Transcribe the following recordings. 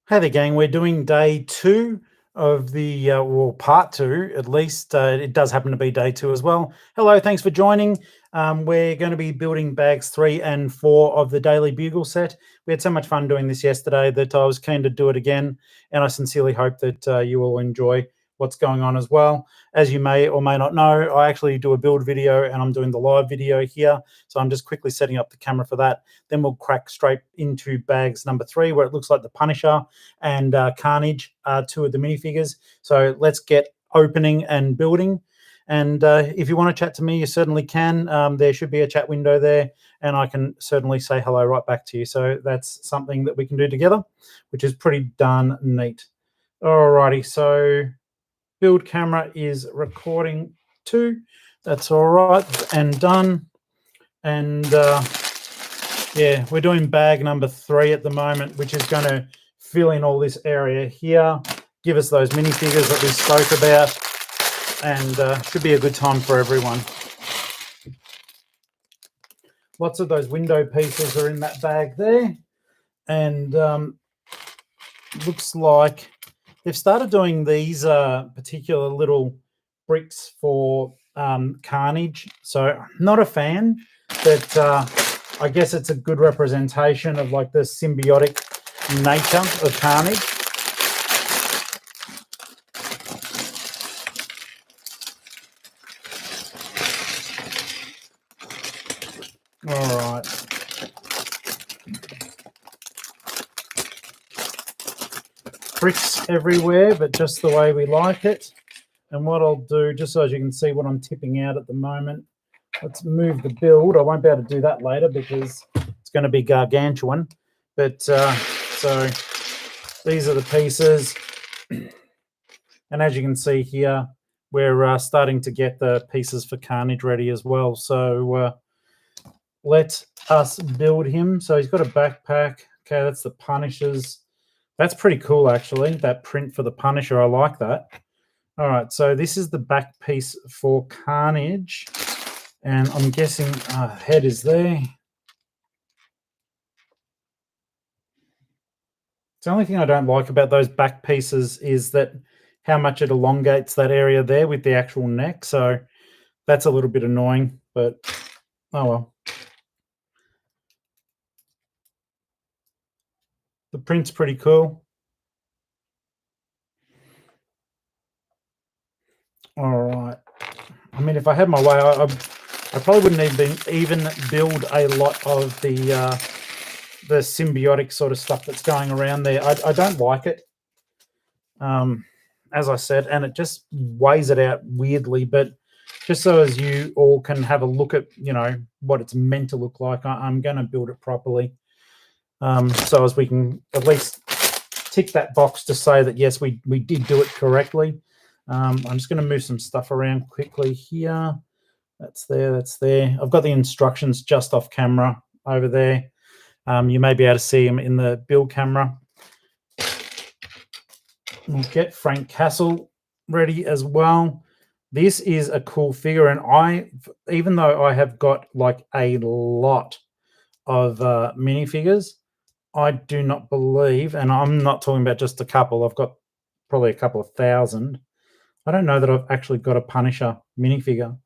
Hey there, gang. We're doing day two of the, well, part two at least. It does happen to be day two as well. Hello, thanks for joining. We're going to be building bags 3 and 4 of the Daily Bugle set. We had so much fun doing this yesterday that I was keen to do it again, and I sincerely hope that you will enjoy what's going on as well. As you may or may not know, I actually do a build video and I'm doing the live video here. So I'm just quickly setting up the camera for that. Then we'll crack straight into bags number 3, where it looks like the Punisher and Carnage are 2 of the minifigures. So let's get opening and building. And if you want to chat to me, you certainly can. There should be a chat window there, and I can certainly say hello right back to you. So that's something that we can do together, which is pretty darn neat. Alrighty, so build camera is recording too. That's all right and done. And yeah, we're doing bag number 3 at the moment, which is going to fill in all this area here, give us those minifigures that we spoke about, and should be a good time for everyone. Lots of those window pieces are in that bag there, and looks like they've started doing these particular little bricks for Carnage. So not a fan, but I guess it's a good representation of like the symbiotic nature of Carnage. All right. Bricks everywhere, but just the way we like it. And what I'll do, just so as you can see what I'm tipping out at the moment, let's move the build. I won't be able to do that later because it's going to be gargantuan. But so these are the pieces. And as you can see here, we're starting to get the pieces for Carnage ready as well. So let us build him. So he's got a backpack. Okay, that's the Punisher's. That's pretty cool, actually, that print for the Punisher. I like that. All right, so this is the back piece for Carnage. And I'm guessing head is there. The only thing I don't like about those back pieces is that how much it elongates that area there with the actual neck. So that's a little bit annoying, but oh well. The print's pretty cool. All right. I mean, if I had my way, I probably wouldn't even build a lot of the symbiotic sort of stuff that's going around there. I don't like it, as I said, and it just weighs it out weirdly. But just so as you all can have a look at, you know, what it's meant to look like, I'm going to build it properly. So as we can at least tick that box to say that, yes, we did do it correctly. I'm just going to move some stuff around quickly here. That's there, that's there. I've got the instructions just off camera over there. You may be able to see them in the build camera. We'll get Frank Castle ready as well. This is a cool figure, and even though I have got like a lot of minifigures, I do not believe, and I'm not talking about just a couple, I've got probably a couple of thousand. I don't know that I've actually got a Punisher minifigure,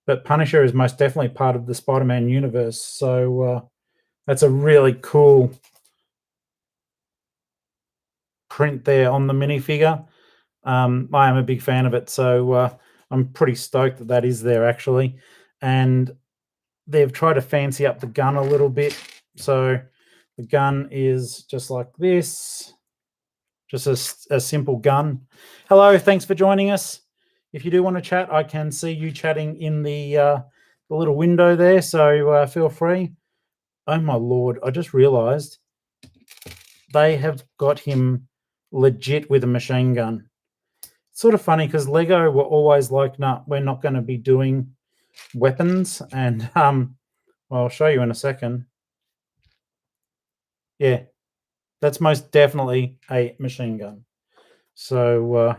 but Punisher is most definitely part of the Spider-Man universe. So that's a really cool print there on the minifigure. I am a big fan of it, so I'm pretty stoked that that is there actually. And they've tried to fancy up the gun a little bit. So the gun is just like this, just a simple gun. Hello, thanks for joining us. If you do want to chat, I can see you chatting in the little window there, so feel free. Oh my Lord, I just realized they have got him legit with a machine gun. It's sort of funny because Lego were always like, no, we're not going to be doing weapons. And well, I'll show you in a second. Yeah, that's most definitely a machine gun. So,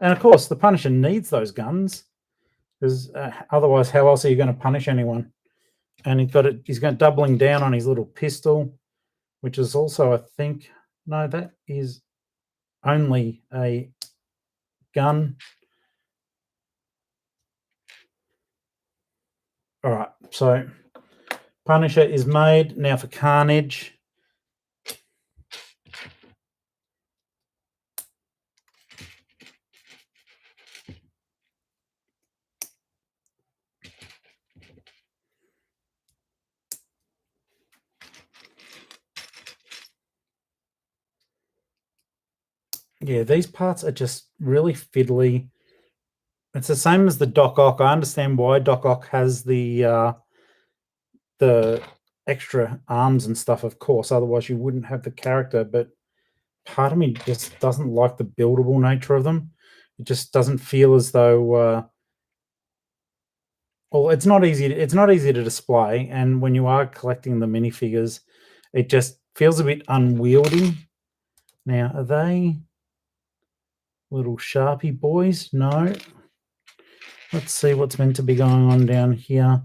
and of course, the Punisher needs those guns because otherwise, how else are you going to punish anyone? And he's got it. He's going doubling down on his little pistol, which is also, I think, No, that is only a gun. All right, so Punisher is made. Now for Carnage. Yeah, these parts are just really fiddly. It's the same as the Doc Ock. I understand why Doc Ock has the extra arms and stuff, of course. Otherwise, you wouldn't have the character. But part of me just doesn't like the buildable nature of them. It just doesn't feel as though. Well, it's not easy. It's not easy to display, and when you are collecting the minifigures, it just feels a bit unwieldy. Now, are they little Sharpie boys? No. Let's see what's meant to be going on down here.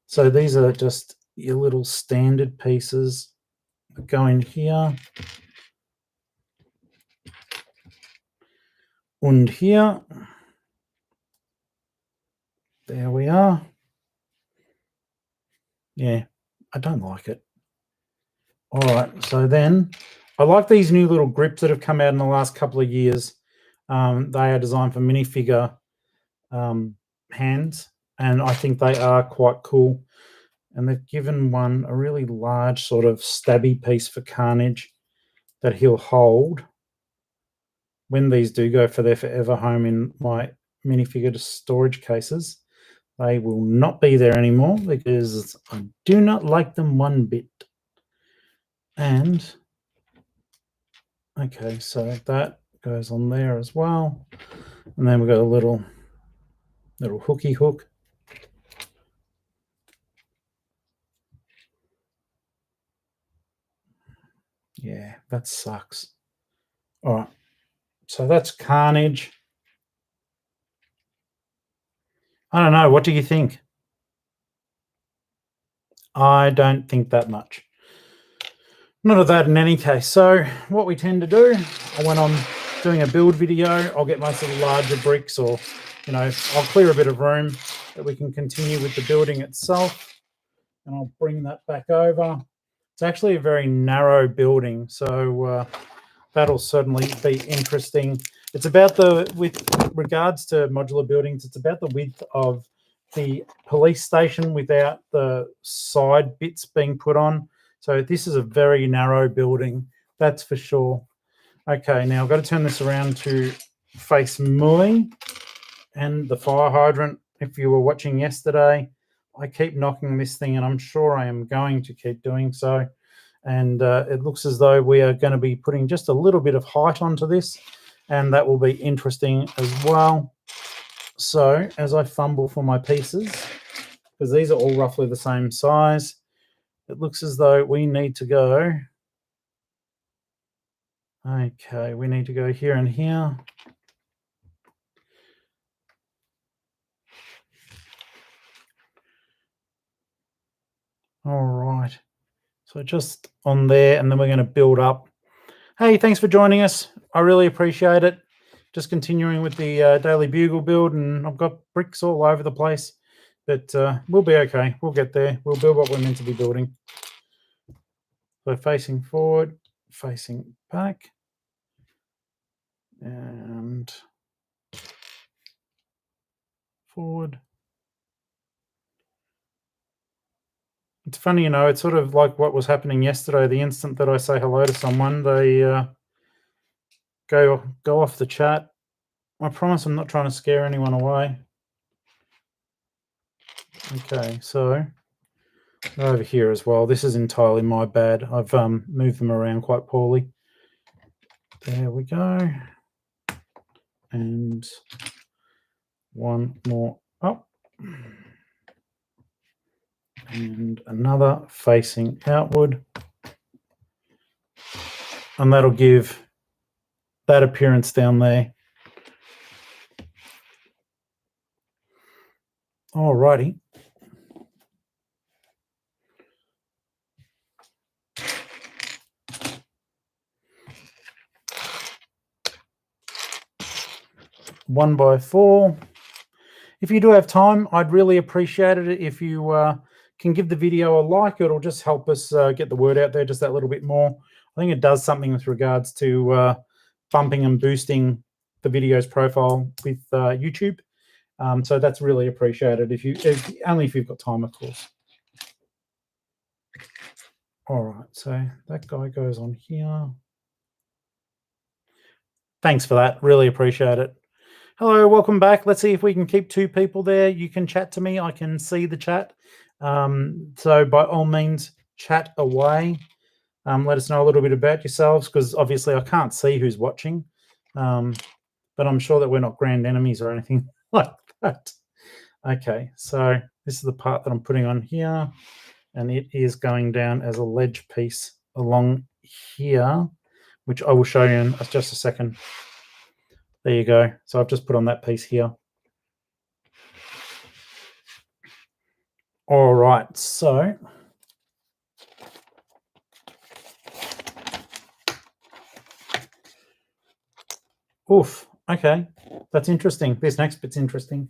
So these are just your little standard pieces that go in here. And here. There we are. Yeah, I don't like it. All right, so then I like these new little grips that have come out in the last couple of years. They are designed for minifigure hands, and I think they are quite cool. And they've given one a really large sort of stabby piece for Carnage that he'll hold when these do go for their forever home in my minifigure storage cases. They will not be there anymore because I do not like them one bit. And okay, so that goes on there as well. And then we've got a little hooky hook. Yeah, that sucks. All right, so that's Carnage. I don't know. What do you think? I don't think that much. Not of that in any case. So what we tend to do, when I'm doing a build video, I'll get my sort of larger bricks, or, I'll clear a bit of room that we can continue with the building itself. And I'll bring that back over. It's actually a very narrow building, so that'll certainly be interesting. It's about with regards to modular buildings, it's about the width of the police station without the side bits being put on. So this is a very narrow building, that's for sure. Okay, now I've got to turn this around to face me and the fire hydrant. If you were watching yesterday, I keep knocking this thing, and I'm sure I am going to keep doing so. And it looks as though we are going to be putting just a little bit of height onto this, and that will be interesting as well. So as I fumble for my pieces, because these are all roughly the same size, it looks as though we need to go. Okay, we need to go here and here. All right. So just on there, and then we're going to build up. Hey, thanks for joining us. I really appreciate it. Just continuing with the daily Bugle build, and I've got bricks all over the place, but we'll be okay. We'll get there. We'll build what we're meant to be building. So facing forward, facing back, and forward. It's funny, it's sort of like what was happening yesterday. The instant that I say hello to someone, they go off the chat. I promise I'm not trying to scare anyone away. Okay, so over here as well. This is entirely my bad. I've moved them around quite poorly. There we go. And one more up. And another facing outward. And that'll give that appearance down there. Alrighty. 1x4. If you do have time, I'd really appreciate it if you can give the video a like. It'll just help us get the word out there just that little bit more. I think it does something with regards to bumping and boosting the video's profile with YouTube. So that's really appreciated only if you've got time, of course. All right, so that guy goes on here. Thanks for that. Really appreciate it. Hello, welcome back. Let's see if we can keep 2 people there. You can chat to me. I can see the chat. So by all means, chat away. Let us know a little bit about yourselves, because obviously I can't see who's watching. But I'm sure that we're not grand enemies or anything like that. Okay, so this is the part that I'm putting on here, and it is going down as a ledge piece along here, which I will show you in just a second. There you go. So I've just put on that piece here. All right, so oof, okay, that's interesting. This next bit's interesting.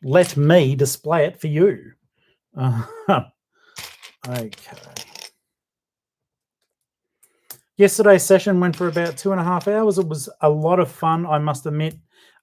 Let me display it for you. Okay. Yesterday's session went for about 2.5 hours. It was a lot of fun, I must admit.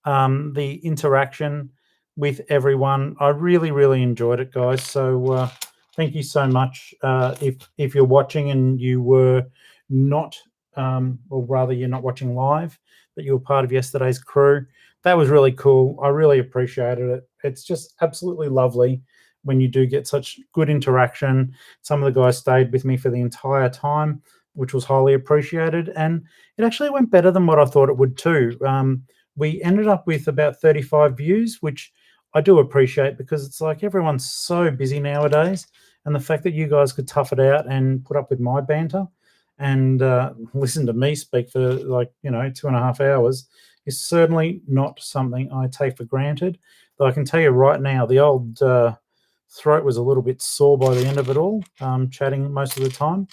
The interaction with everyone, I really, really enjoyed it, guys. So thank you so much. If you're watching and you were not, or rather you're not watching live, but you were part of yesterday's crew, that was really cool. I really appreciated it. It's just absolutely lovely when you do get such good interaction. Some of the guys stayed with me for the entire time, which was highly appreciated. And it actually went better than what I thought it would too. We ended up with about 35 views, which I do appreciate, because it's like everyone's so busy nowadays. And the fact that you guys could tough it out and put up with my banter and listen to me speak for 2.5 hours is certainly not something I take for granted. But I can tell you right now, the old throat was a little bit sore by the end of it all, chatting most of the time.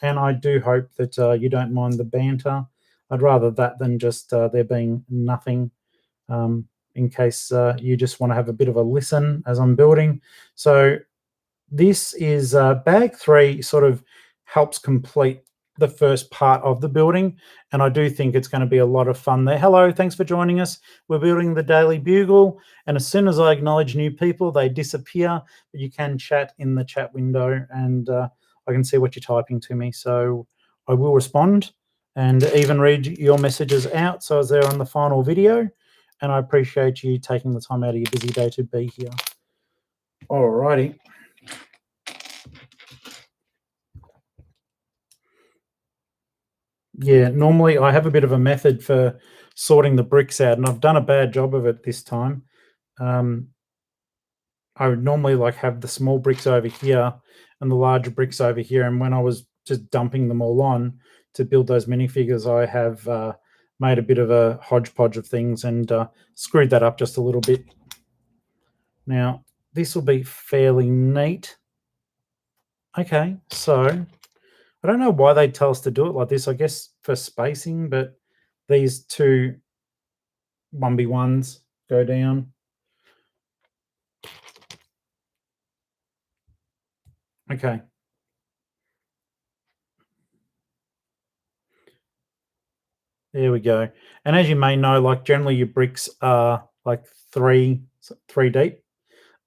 And I do hope that you don't mind the banter. I'd rather that than just there being nothing, in case you just want to have a bit of a listen as I'm building. So this is bag 3 sort of helps complete the first part of the building, and I do think it's going to be a lot of fun there. Hello, thanks for joining us. We're building the Daily Bugle, and as soon as I acknowledge new people, they disappear, but you can chat in the chat window, and I can see what you're typing to me, so I will respond and even read your messages out. So I was there on the final video, and I appreciate you taking the time out of your busy day to be here. Alrighty. Yeah, normally I have a bit of a method for sorting the bricks out, and I've done a bad job of it this time. I would normally have the small bricks over here and the larger bricks over here, and when I was just dumping them all on to build those minifigures, I have made a bit of a hodgepodge of things and screwed that up just a little bit. Now, this will be fairly neat. Okay, so I don't know why they tell us to do it like this. I guess for spacing, but these two 1v1s go down. Okay. There we go. And as you may know, generally your bricks are three deep.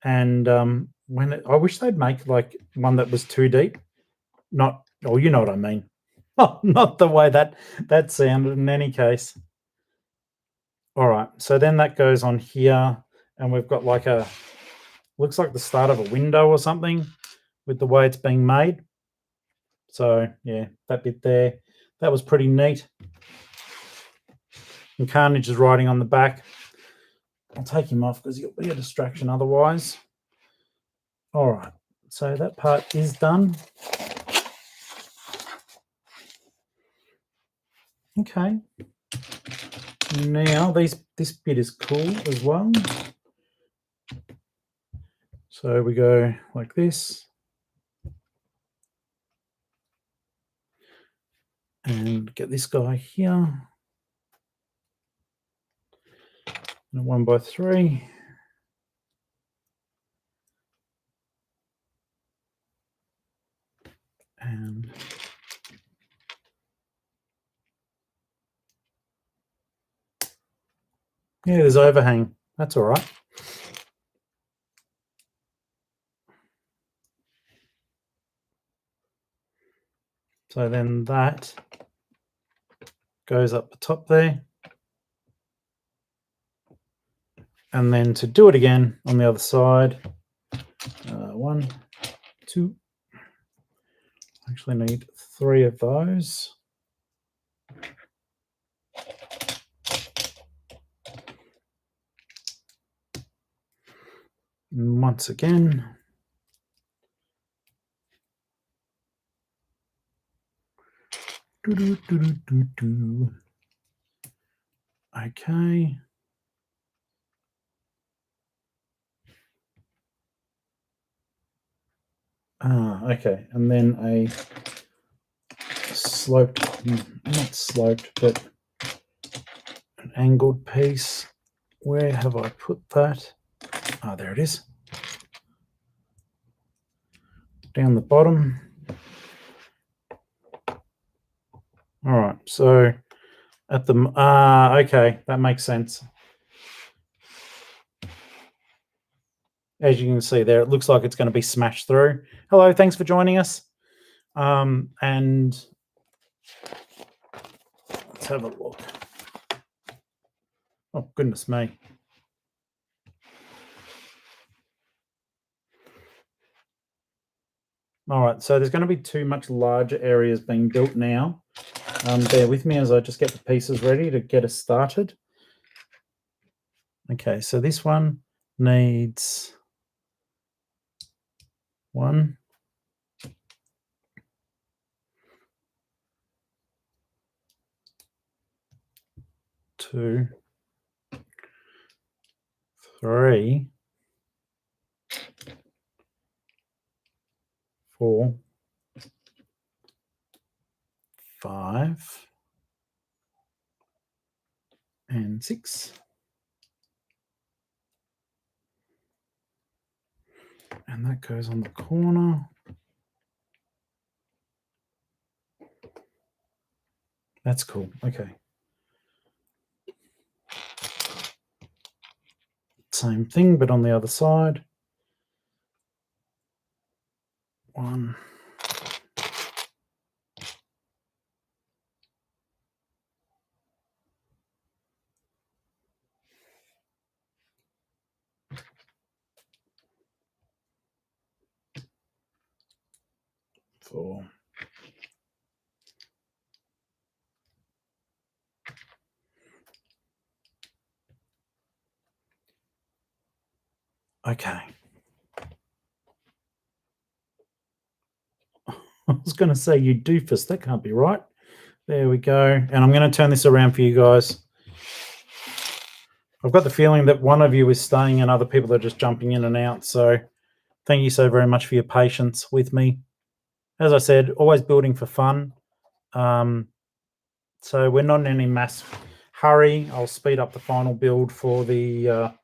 And I wish they'd make one that was 2 deep. Not, oh, you know what I mean. Oh, not the way that sounded in any case. All right, so then that goes on here, and we've got looks like the start of a window or something with the way it's being made. So yeah, that bit there, that was pretty neat. And Carnage is riding on the back. I'll take him off because he'll be a distraction otherwise. All right, so that part is done. Okay. Now this bit is cool as well. So we go like this. And get this guy here. 1 by 3. And yeah, there's overhang. That's all right. So then that goes up the top there. And then to do it again on the other side, 1, 2. Actually need 3 of those. And once again, okay. Okay, and then a sloped, not sloped, but an angled piece. Where have I put that? Oh, there it is. Down the bottom. All right, so at the, okay, that makes sense. As you can see there, it looks like it's going to be smashed through. Hello, thanks for joining us. And let's have a look. Oh, goodness me. All right, so there's going to be 2 much larger areas being built now. Bear with me as I just get the pieces ready to get us started. Okay, so this one needs 1, 2, 3, 4, 5, and 6. And that goes on the corner. That's cool. Okay. Same thing, but on the other side. 1, 4. Okay. I was going to say, you doofus, that can't be right. There we go. And I'm going to turn this around for you guys. I've got the feeling that one of you is staying and other people are just jumping in and out. So thank you so very much for your patience with me. As I said, always building for fun. So we're not in any mass hurry. I'll speed up the final build for the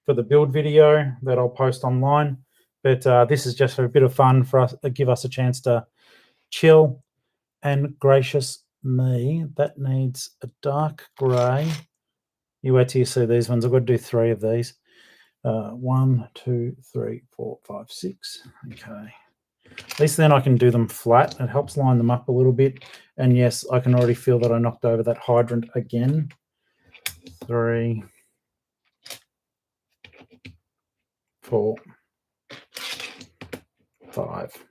build video that I'll post online. But this is just for a bit of fun for us, give us a chance to chill. And gracious me, that needs a dark grey. You wait till you see these ones. I've got to do 3 of these. 1, 2, 3, 4, 5, 6. Okay. At least then I can do them flat. It helps line them up a little bit. And yes, I can already feel that I knocked over that hydrant again. 3, 4, 5,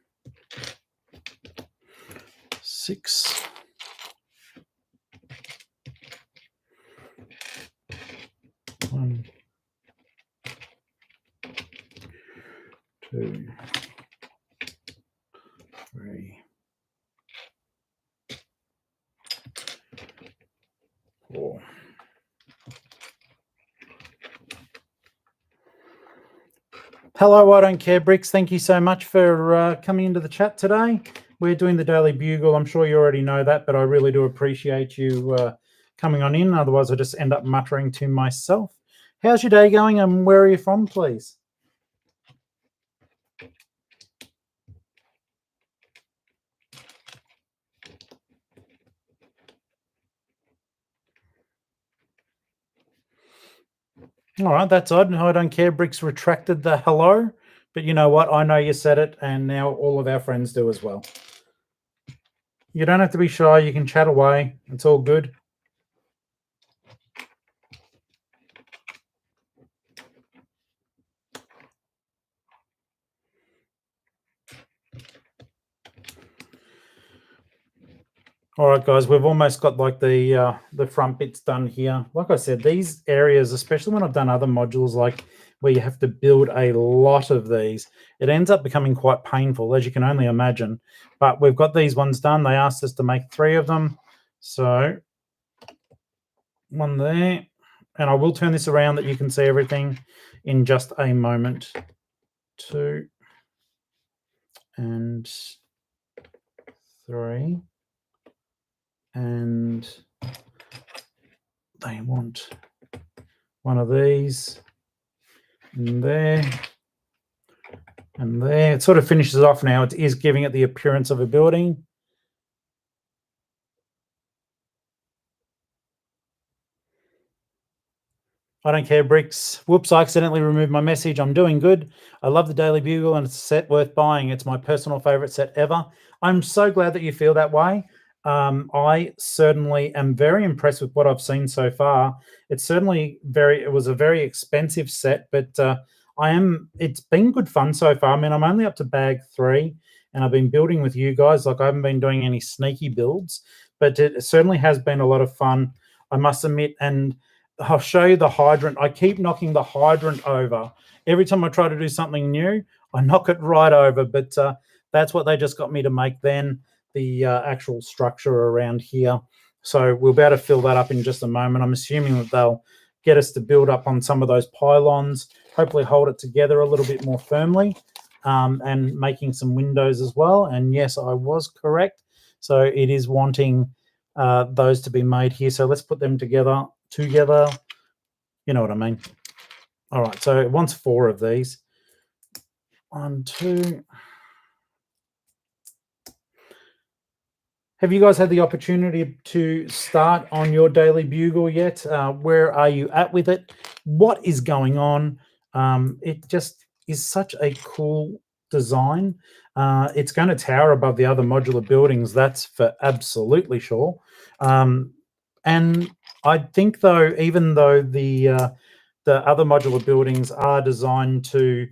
6. 1, 2, 3, 4. Hello, I Don't Care Bricks. Thank you so much for coming into the chat today. We're doing the Daily Bugle. I'm sure you already know that, but I really do appreciate you coming on in. Otherwise, I just end up muttering to myself. How's your day going and where are you from, please? All right, that's odd. I don't care. Bricks retracted the hello, but you know what? I know you said it, and now all of our friends do as well. You don't have to be shy. You can chat away. It's all good. All right, guys, we've almost got like the front bits done here. Like I said, these areas, especially when I've done other modules, like where you have to build a lot of these, it ends up becoming quite painful, as you can only imagine. But we've got these ones done. They asked us to make 3 of them. So one there. And I will turn this around that you can see everything in just a moment. 2 and 3. And they want one of these in there and there. It sort of finishes off now. It is giving it the appearance of a building. I don't care, Bricks. Whoops, I accidentally removed my message. I'm doing good. I love the Daily Bugle and it's a set worth buying. It's my personal favorite set ever. I'm so glad that you feel that way. I certainly am very impressed with what I've seen so far. It's certainly it was a very expensive set, but it's been good fun so far. I mean, I'm only up to bag 3 and I've been building with you guys. Like I haven't been doing any sneaky builds, but it certainly has been a lot of fun, I must admit. And I'll show you the hydrant. I keep knocking the hydrant over. Every time I try to do something new, I knock it right over, but that's what they just got me to make then. The actual structure around here. So we'll be able to fill that up in just a moment. I'm assuming that they'll get us to build up on some of those pylons, hopefully hold it together a little bit more firmly, and making some windows as well. And yes, I was correct. So it is wanting those to be made here. So let's put them together. You know what I mean. All right, so it wants 4 of these. 1, 2. Have you guys had the opportunity to start on your Daily Bugle yet? Where are you at with it? What is going on? It just is such a cool design. It's going to tower above the other modular buildings, that's for absolutely sure. And I think, though, even though the other modular buildings are designed to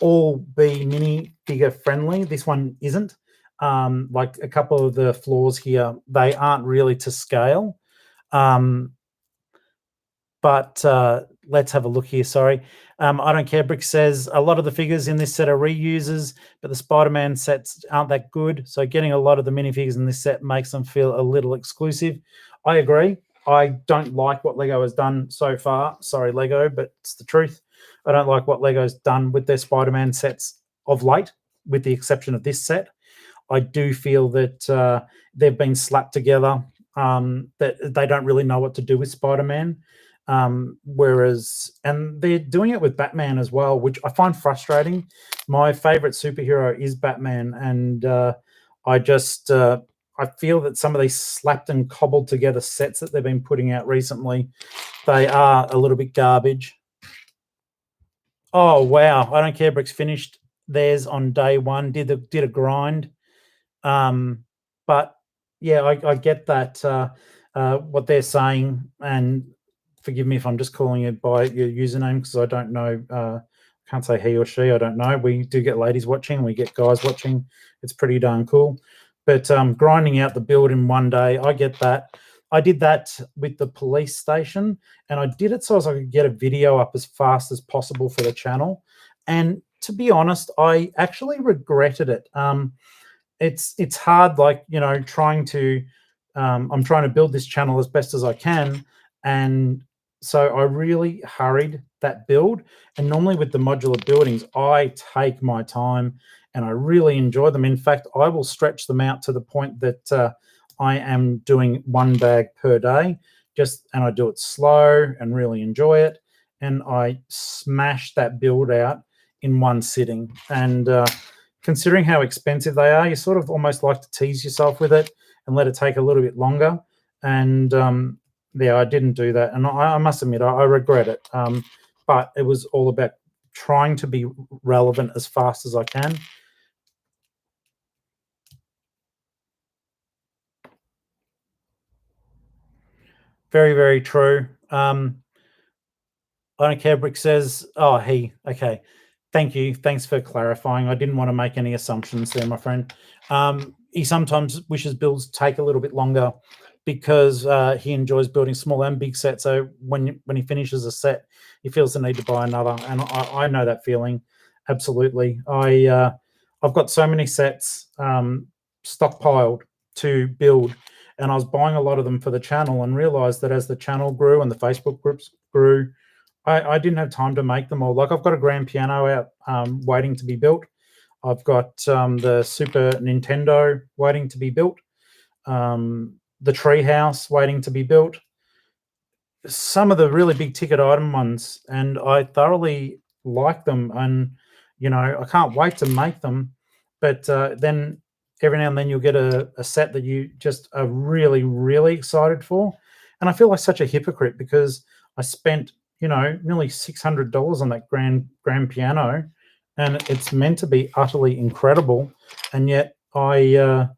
all be minifigure friendly, this one isn't. Like a couple of the floors here, they aren't really to scale. But let's have a look here. Sorry. I don't care. Brick says a lot of the figures in this set are reuses, but the Spider-Man sets aren't that good. So getting a lot of the minifigures in this set makes them feel a little exclusive. I agree. I don't like what Lego has done so far. Sorry, Lego, but it's the truth. I don't like what Lego's done with their Spider-Man sets of late, with the exception of this set. I do feel that they've been slapped together, that they don't really know what to do with Spider-Man. Whereas, and they're doing it with Batman as well, which I find frustrating. My favorite superhero is Batman, and I just I feel that some of these slapped and cobbled together sets that they've been putting out recently, they are a little bit garbage. Oh wow! I don't care. Brick's finished theirs on day 1. Did a grind. But yeah, I get that what they're saying, and forgive me if I'm just calling it by your username because I don't know. Can't say he or she. I don't know. We do get ladies watching. We get guys watching. It's pretty darn cool. But grinding out the build in one day, I get that. I did that with the police station, and I did it so as I could get a video up as fast as possible for the channel. And to be honest, I actually regretted it. It's hard, like, you know, trying to I'm trying to build this channel as best as I can, and so I really hurried that build. And normally with the modular buildings, I take my time and I really enjoy them. In fact, I will stretch them out to the point that I am doing 1 bag per day, and I do it slow and really enjoy it. And I smash that build out in one sitting. And considering how expensive they are, you sort of almost like to tease yourself with it and let it take a little bit longer. And yeah, I didn't do that. And I must admit, I regret it. But it was all about trying to be relevant as fast as I can. Very, very true. I don't care. Brick says, "Oh, okay. Thank you. Thanks for clarifying. I didn't want to make any assumptions there, my friend." He sometimes wishes builds take a little bit longer because he enjoys building small and big sets. So when he finishes a set, he feels the need to buy another, and I know that feeling absolutely. I've got so many sets stockpiled to build, and I was buying a lot of them for the channel, and realized that as the channel grew and the Facebook groups grew, I didn't have time to make them all. Like, I've got a grand piano out waiting to be built. I've got the Super Nintendo waiting to be built. The treehouse waiting to be built. Some of the really big ticket item ones, and I thoroughly like them. And I can't wait to make them. But then every now and then you'll get a set that you just are really, really excited for. And I feel like such a hypocrite because I spent nearly $600 on that grand piano, and it's meant to be utterly incredible, and yet I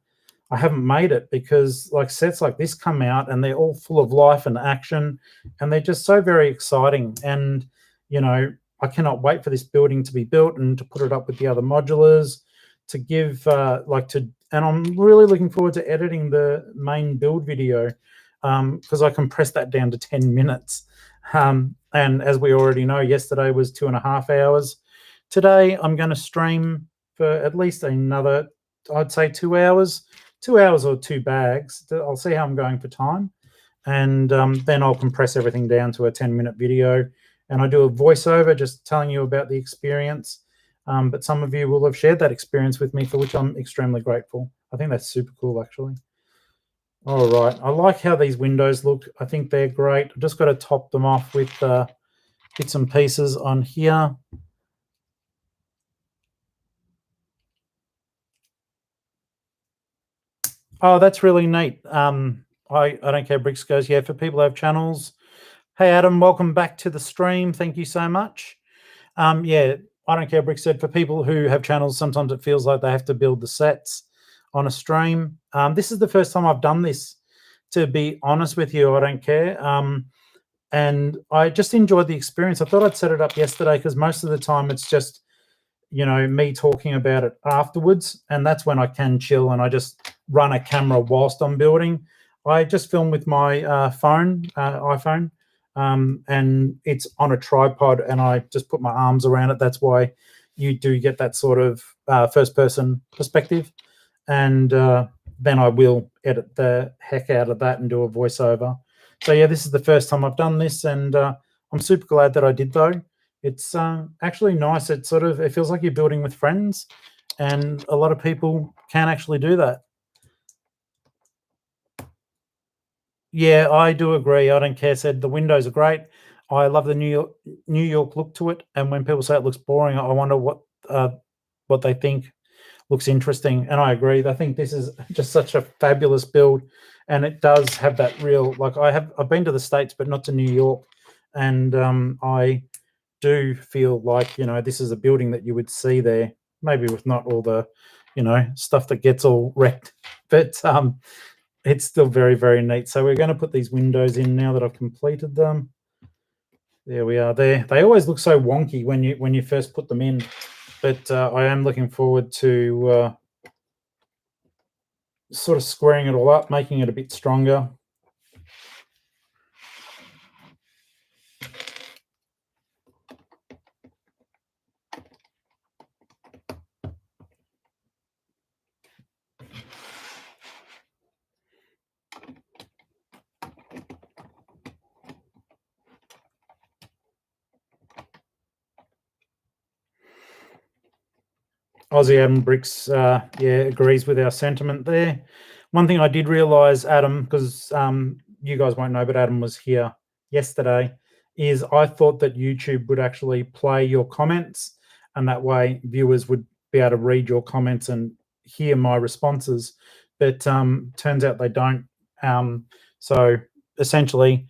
haven't made it because like sets like this come out and they're all full of life and action, and they're just so very exciting. And I cannot wait for this building to be built and to put it up with the other modulars to give and I'm really looking forward to editing the main build video because I compressed that down to 10 minutes. And as we already know, yesterday was 2.5 hours. Today I'm going to stream for at least another, I'd say, 2 hours. 2 hours or 2 bags. I'll see how I'm going for time. And then I'll compress everything down to a 10-minute video. And I do a voiceover just telling you about the experience. But some of you will have shared that experience with me, for which I'm extremely grateful. I think that's super cool, actually. All right. I like how these windows look. I think they're great. I've just got to top them off with bits and pieces on here. Oh, that's really neat. I don't care. Bricks goes, yeah, for people who have channels. Hey, Adam, welcome back to the stream. Thank you so much. Yeah, I don't care. Brick said, for people who have channels, sometimes it feels like they have to build the sets on a stream. This is the first time I've done this, to be honest with you. I don't care. And I just enjoyed the experience. I thought I'd set it up yesterday because most of the time it's just me talking about it afterwards, and that's when I can chill and I just run a camera whilst I'm building. I just film with my iPhone, and it's on a tripod, and I just put my arms around it. That's why you do get that sort of first-person perspective, and then I will edit the heck out of that and do a voiceover. So yeah, this is the first time I've done this, and I'm super glad that I did, though. It's actually nice. It feels like you're building with friends, and a lot of people can actually do that. Yeah, I do agree. I don't care. Said the windows are great. I love the New York look to it. And when people say it looks boring, I wonder what they think looks interesting. And I agree. I think this is just such a fabulous build, and it does have that real, like, I've been to the States, but not to New York, and I do feel like this is a building that you would see there, maybe with not all the stuff that gets all wrecked, but it's still very, very neat. So we're going to put these windows in now that I've completed them. There we are. There, they always look so wonky when you first put them in, but I am looking forward to sort of squaring it all up, making it a bit stronger. Aussie Adam Bricks, yeah, agrees with our sentiment there. One thing I did realise, Adam, because you guys won't know, but Adam was here yesterday, is I thought that YouTube would actually play your comments, and that way viewers would be able to read your comments and hear my responses. But turns out they don't. So essentially,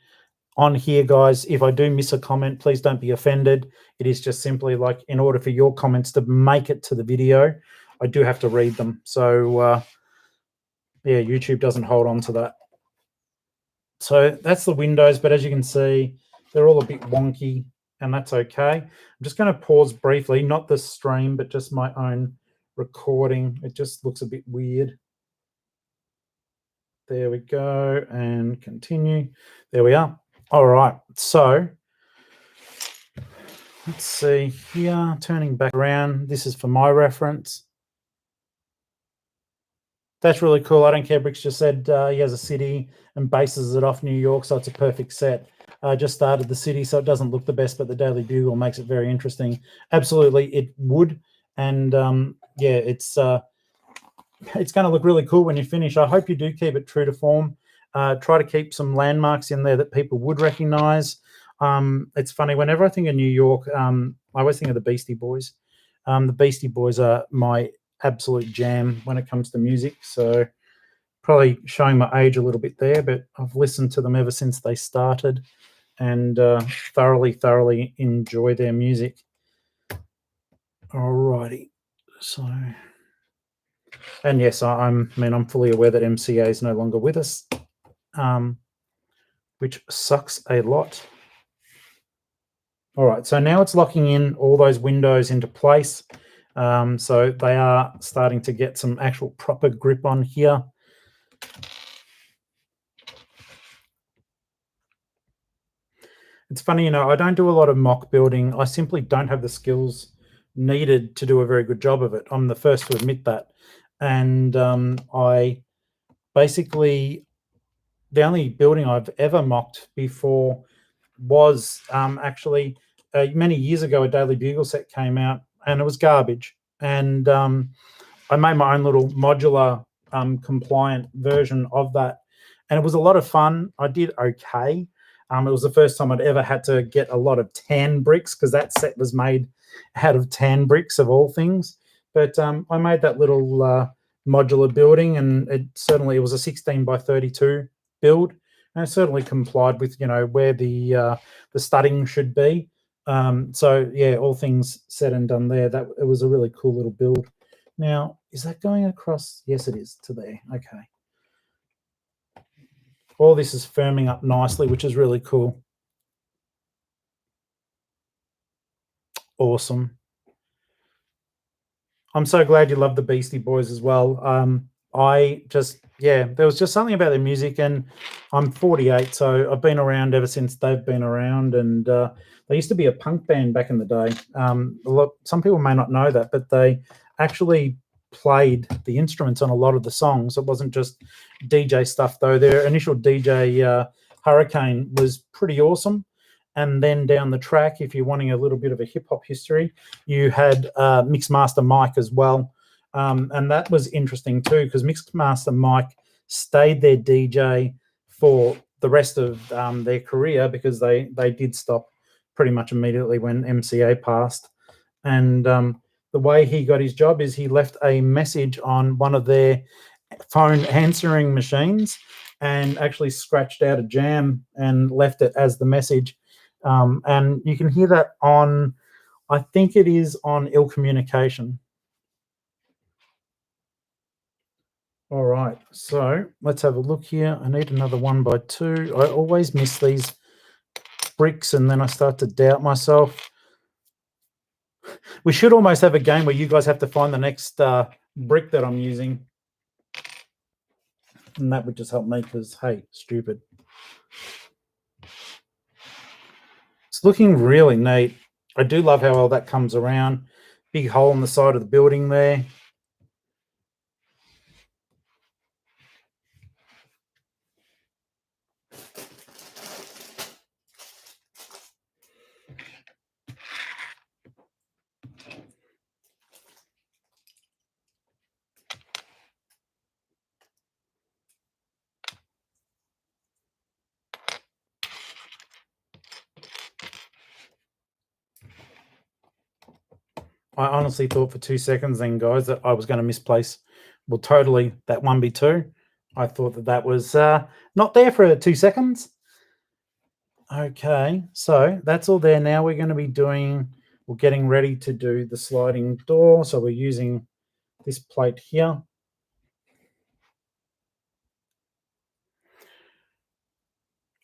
on here, guys, if I do miss a comment, please don't be offended. It is just simply like, in order for your comments to make it to the video, I do have to read them. So yeah, YouTube doesn't hold on to that. So that's the windows, but as you can see, they're all a bit wonky, and that's okay. I'm just going to pause briefly, not the stream, but just my own recording. It just looks a bit weird. There we go, and continue. There we are. All right, so let's see here, turning back around. This is for my reference. That's really cool. I don't care. Bricks just said he has a city and bases it off New York, so it's a perfect set. Just started the city, so it doesn't look the best, but the Daily Bugle makes it very interesting. Absolutely, it would. And yeah, it's going to look really cool when you finish. I hope you do keep it true to form. Try to keep some landmarks in there that people would recognize. It's funny, whenever I think of New York, I always think of the Beastie Boys. The Beastie Boys are my absolute jam when it comes to music. So probably showing my age a little bit there, but I've listened to them ever since they started, and thoroughly enjoy their music. Alrighty. So, and yes, I'm fully aware that MCA is no longer with us, which sucks a lot. All right, so now it's locking in all those windows into place. So they are starting to get some actual proper grip on here. It's funny, I don't do a lot of mock building. I simply don't have the skills needed to do a very good job of it. I'm the first to admit that. And I basically, the only building I've ever mocked before was actually many years ago, a Daily Bugle set came out, and it was garbage. And I made my own little modular compliant version of that, and it was a lot of fun. I did okay. It was the first time I'd ever had to get a lot of tan bricks, because that set was made out of tan bricks of all things. But I made that little modular building, and it was a 16 by 32 build, and it certainly complied with where the studding should be. So yeah, all things said and done there, that it was a really cool little build. Now, is that going across? Yes, it is, to there. Okay. All this is firming up nicely, which is really cool. Awesome. I'm so glad you love the Beastie Boys as well. There was just something about their music, and I'm 48, so I've been around ever since they've been around, and they used to be a punk band back in the day. Some people may not know that, but they actually played the instruments on a lot of the songs. It wasn't just DJ stuff, though. Their initial DJ, Hurricane, was pretty awesome. And then down the track, if you're wanting a little bit of a hip-hop history, you had Mixmaster Mike as well. And that was interesting too, because Mixmaster Mike stayed their DJ for the rest of their career, because they did stop pretty much immediately when MCA passed. And the way he got his job is he left a message on one of their phone answering machines, and actually scratched out a jam and left it as the message. And you can hear that on, I think it is on Ill Communication. All right, so let's have a look here. I need another 1x2. I always miss these bricks, and then I start to doubt myself. We should almost have a game where you guys have to find the next brick that I'm using. And that would just help me, because, hey, stupid. It's looking really neat. I do love how all that comes around. Big hole in the side of the building there. I honestly thought for 2 seconds then, guys, that I was going to misplace. Well, totally, that 1B2. I thought that that was not there for 2 seconds. Okay, so that's all there. Now we're going to be we're getting ready to do the sliding door. So we're using this plate here.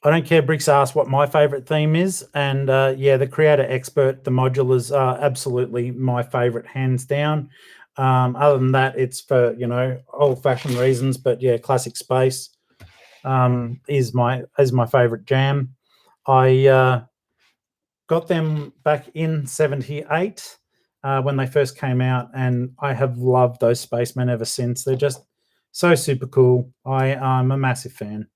I don't care. Bricks asked what my favorite theme is, and yeah, the Creator Expert, the modulars are absolutely my favorite, hands down. Other than that, it's for old-fashioned reasons, but yeah, Classic Space is my favorite jam. I got them back in '78 when they first came out, and I have loved those spacemen ever since. They're just so super cool. I'm a massive fan.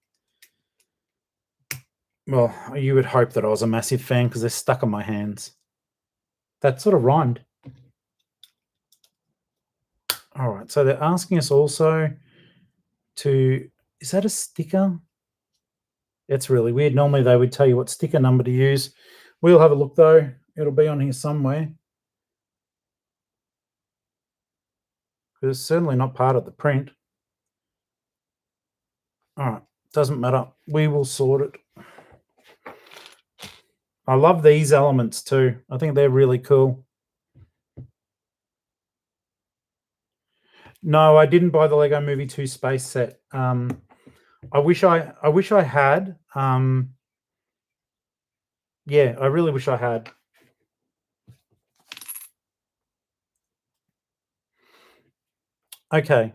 Well, you would hope that I was a massive fan because they're stuck on my hands. That sort of rhymed. All right, so they're asking us also to, is that a sticker? It's really weird. Normally they would tell you what sticker number to use. We'll have a look though. It'll be on here somewhere. Because it's certainly not part of the print. All right, doesn't matter. We will sort it. I love these elements too. I think they're really cool. No, I didn't buy the Lego Movie 2 space set. I wish I had. Yeah, I really wish I had. Okay,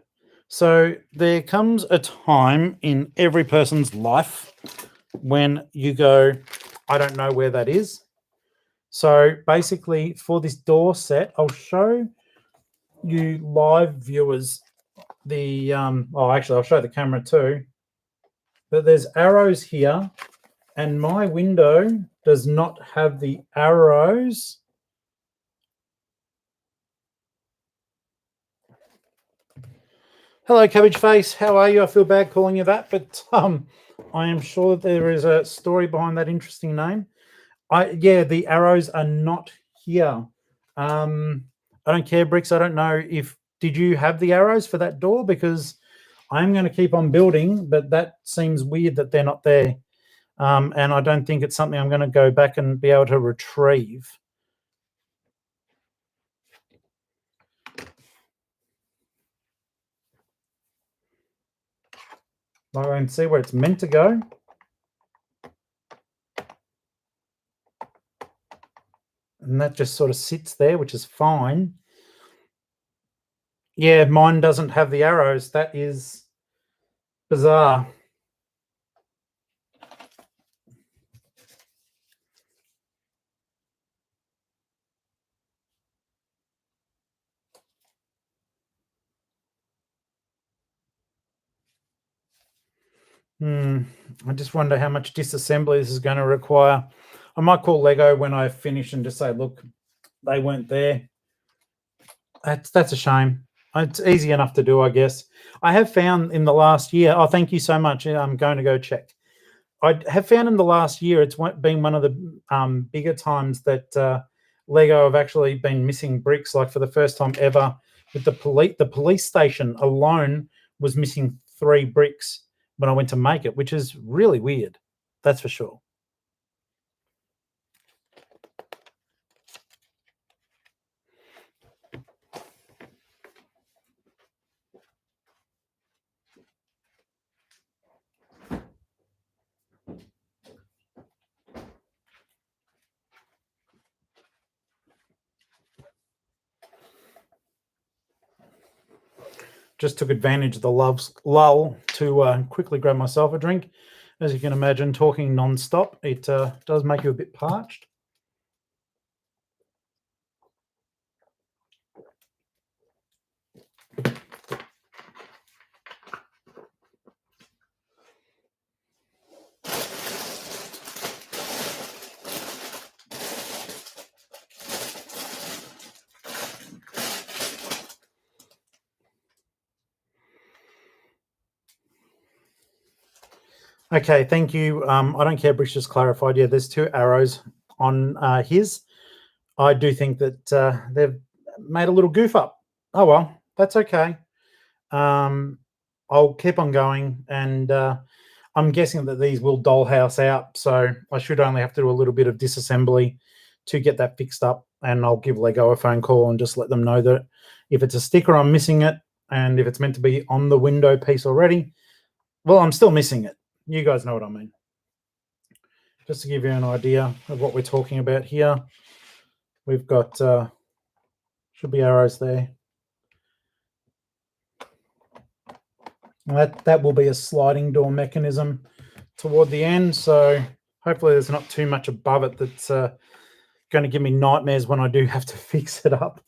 so there comes a time in every person's life when you go, I don't know where that is. So basically, for this door set, I'll show you live viewers the actually I'll show the camera too. But there's arrows here, and my window does not have the arrows. Hello, Cabbage Face. How are you? I feel bad calling you that, but I am sure that there is a story behind that interesting name. Yeah, the arrows are not here. I don't care, Bricks. I don't know did you have the arrows for that door? Because I'm going to keep on building, but that seems weird that they're not there. And I don't think it's something I'm going to go back and be able to retrieve. I can see where it's meant to go. And that just sort of sits there, which is fine. Yeah, mine doesn't have the arrows. That is bizarre. I just wonder how much disassembly this is going to require. I might call Lego when I finish and just say, look, they weren't there. That's a shame. It's easy enough to do, I guess. I have found in the last year, oh, thank you so much. I'm going to go check. I have found in the last year, it's been one of the bigger times that Lego have actually been missing bricks. Like for the first time ever, with the police station alone was missing 3 bricks when I went to make it, which is really weird. That's for sure. Just took advantage of the lull to quickly grab myself a drink. As you can imagine, talking non-stop, it does make you a bit parched. Okay, thank you. I don't care, Brish just clarified. Yeah, there's 2 arrows on his. I do think that made a little goof up. Oh well, that's okay. I'll keep on going, and I'm guessing that these will dollhouse out, so I should only have to do a little bit of disassembly to get that fixed up, and I'll give Lego a phone call and just let them know that if it's a sticker, I'm missing it, and if it's meant to be on the window piece already, well, I'm still missing it. You guys know what I mean. Just to give you an idea of what we're talking about here, we've got, should be arrows there. That will be a sliding door mechanism toward the end, so hopefully there's not too much above it that's going to give me nightmares when I do have to fix it up.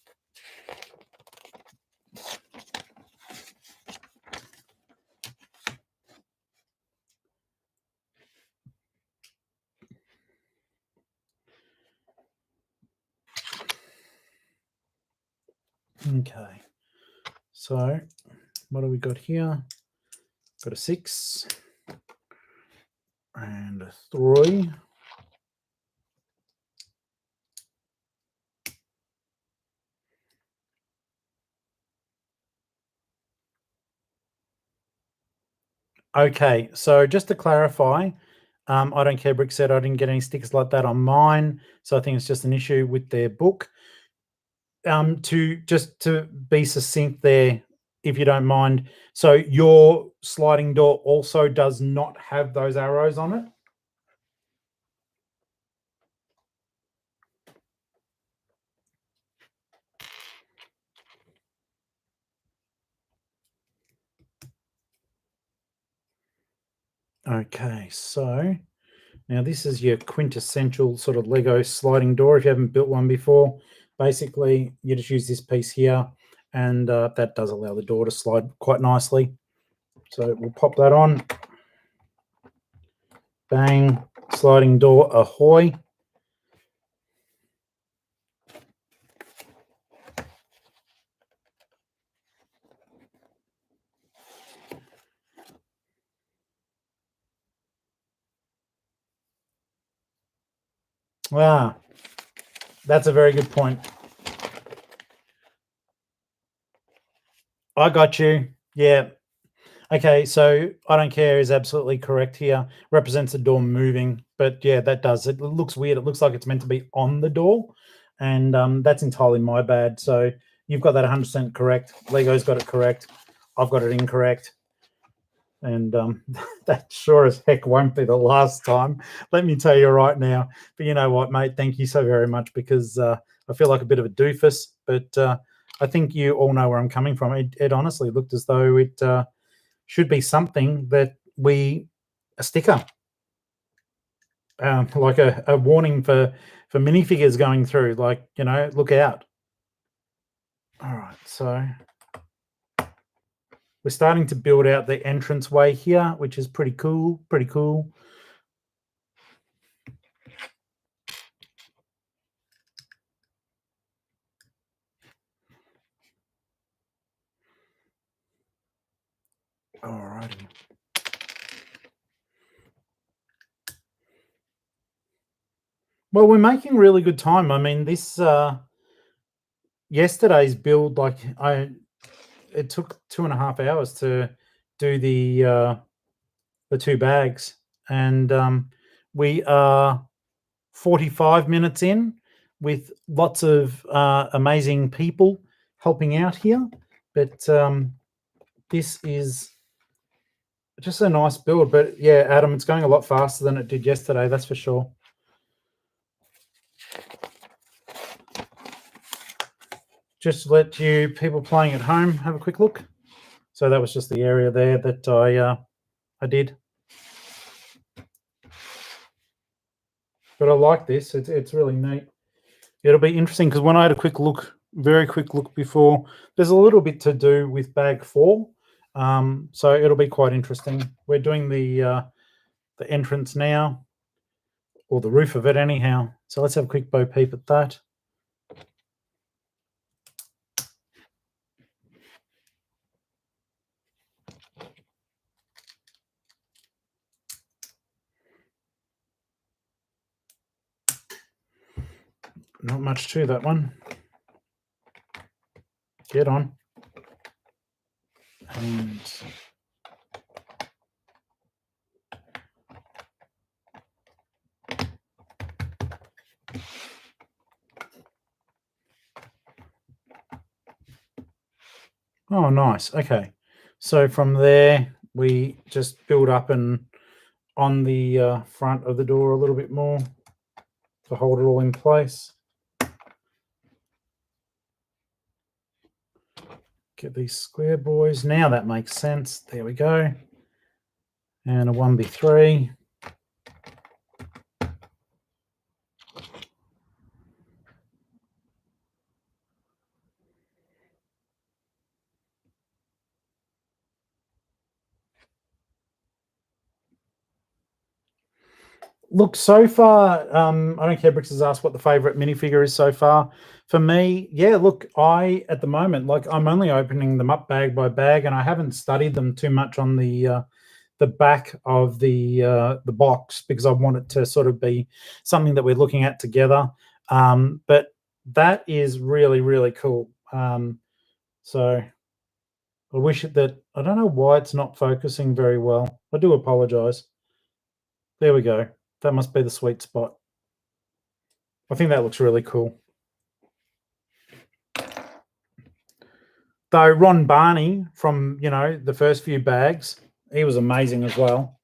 Okay, so what do we got here? Got a 6 and a 3. Okay, so just to clarify, I don't care, Brick said I didn't get any stickers like that on mine, so I think it's just an issue with their book. To be succinct there, if you don't mind, so your sliding door also does not have those arrows on it? Okay, so now this is your quintessential sort of Lego sliding door. If you haven't built one before, basically you just use this piece here, and that does allow the door to slide quite nicely. So we'll pop that on. Bang, sliding door ahoy. Ah, that's a very good point. I got you. Yeah. Okay, so I don't care is absolutely correct here. Represents the door moving, but yeah, that does. It looks weird. It looks like it's meant to be on the door, and that's entirely my bad. So you've got that 100% correct. Lego's got it correct. I've got it incorrect. And that sure as heck won't be the last time. Let me tell you right now. But you know what, mate? Thank you so very much, because I feel like a bit of a doofus, but I think you all know where I'm coming from. It honestly looked as though it should be something that a sticker, like a warning for minifigures going through, like, you know, look out. All right, so we're starting to build out the entranceway here, which is pretty cool, pretty cool. All righty. Well, we're making really good time. I mean, this yesterday's build, like it took 2.5 hours to do the 2 bags, and we are 45 minutes in with lots of amazing people helping out here. But this is just a nice build. But yeah, Adam, it's going a lot faster than it did yesterday, that's for sure. Just to let you people playing at home have a quick look. So that was just the area there that I did. But I like this. It's really neat. It'll be interesting because when I had a quick look, very quick look before, there's a little bit to do with bag 4. So it'll be quite interesting. We're doing the entrance now, or the roof of it anyhow. So let's have a quick bo peep at that. Not much to that one. Get on. And oh, nice. Okay. So from there, we just build up and on the front of the door a little bit more to hold it all in place. Get these square boys. Now that makes sense. There we go. And a 1B3. Look, so far, I don't care. Bricks has asked what the favorite minifigure is so far. For me, yeah, look, at the moment, like I'm only opening them up bag by bag, and I haven't studied them too much on the back of the box because I want it to sort of be something that we're looking at together. But that is really, really cool. So I wish that I don't know why it's not focusing very well. I do apologize. There we go. That must be the sweet spot. I think that looks really cool. Though Ron Barney from, the first few bags, he was amazing as well.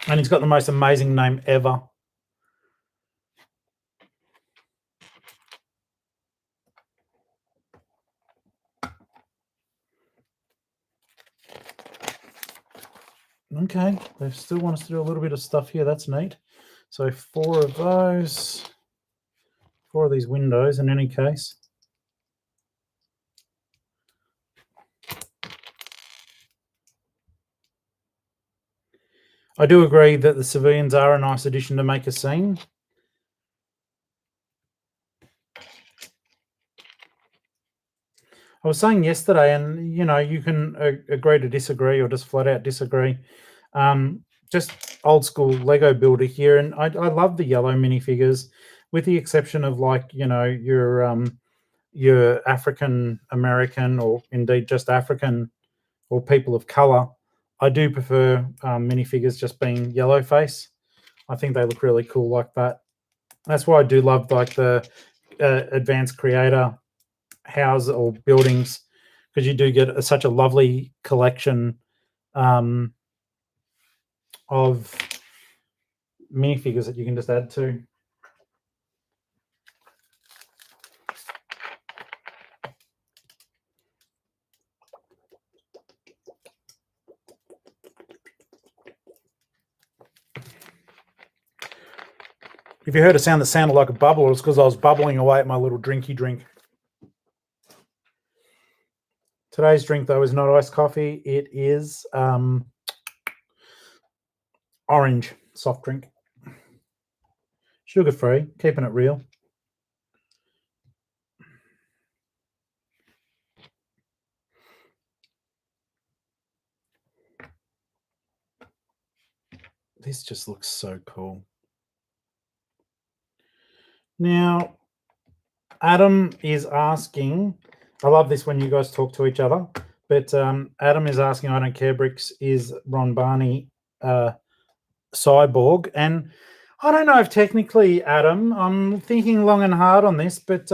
And he's got the most amazing name ever. Okay, they still want us to do a little bit of stuff here. That's neat. So 4 of those, 4 of these windows in any case. I do agree that the civilians are a nice addition to make a scene. I was saying yesterday, and you can agree to disagree or just flat out disagree. Just old school Lego builder here, and I love the yellow minifigures, with the exception of your African American or indeed just African or people of color. I do prefer minifigures just being yellow face. I think they look really cool like that. That's why I do love like the advanced creator house or buildings, because you do get such a lovely collection of minifigures that you can just add to. If you heard a sound that sounded like a bubble, it's because I was bubbling away at my little drinky drink. Today's drink, though, is not iced coffee. It is orange soft drink. Sugar-free, keeping it real. This just looks so cool. Now, Adam is asking, I love this when you guys talk to each other, but Adam is asking, I don't care, Bricks, is Ron Barney cyborg? And I don't know if technically, Adam, I'm thinking long and hard on this, but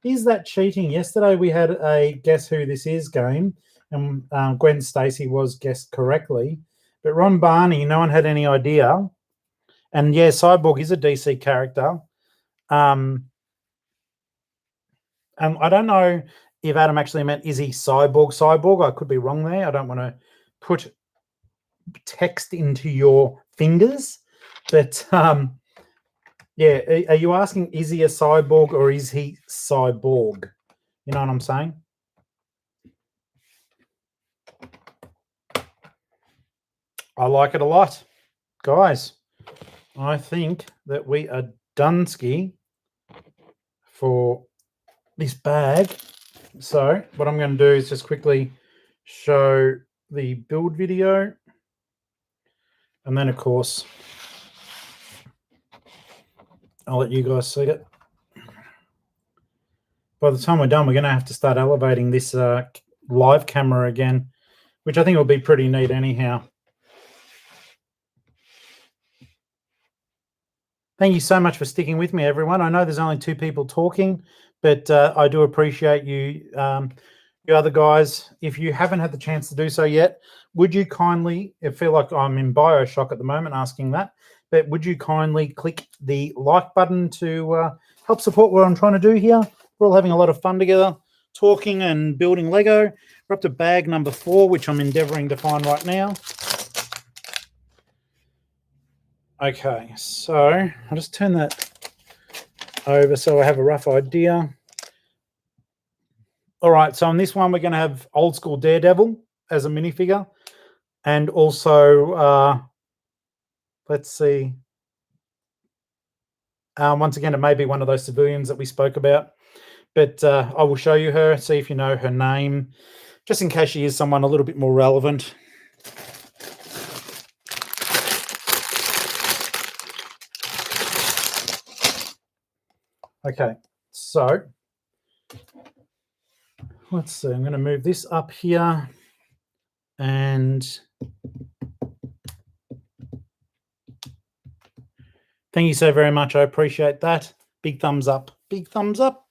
is that cheating? Yesterday we had a Guess Who This Is game, and Gwen Stacy was guessed correctly, but Ron Barney, no one had any idea. And yeah, Cyborg is a DC character. I don't know if Adam actually meant, is he cyborg? I could be wrong there. I don't want to put text into your fingers. But yeah, are you asking, is he a cyborg or is he cyborg? You know what I'm saying? I like it a lot. Guys, I think that we are done-ski for this bag. So what I'm going to do is just quickly show the build video. And then, of course, I'll let you guys see it. By the time we're done, we're going to have to start elevating this live camera again, which I think will be pretty neat anyhow. Thank you so much for sticking with me, everyone. I know there's only 2 people talking, but I do appreciate you, you other guys. If you haven't had the chance to do so yet, would you kindly, I feel like I'm in Bioshock at the moment asking that, but would you kindly click the like button to help support what I'm trying to do here? We're all having a lot of fun together, talking and building Lego. We're up to bag number 4, which I'm endeavoring to find right now. Okay, so I'll just turn that over so I have a rough idea. All right, so on this one, we're going to have old school Daredevil as a minifigure. And also, let's see. Once again, it may be one of those civilians that we spoke about. But I will show you her, see if you know her name, just in case she is someone a little bit more relevant. Okay, so let's see. I'm going to move this up here. And thank you so very much. I appreciate that. Big thumbs up. Big thumbs up.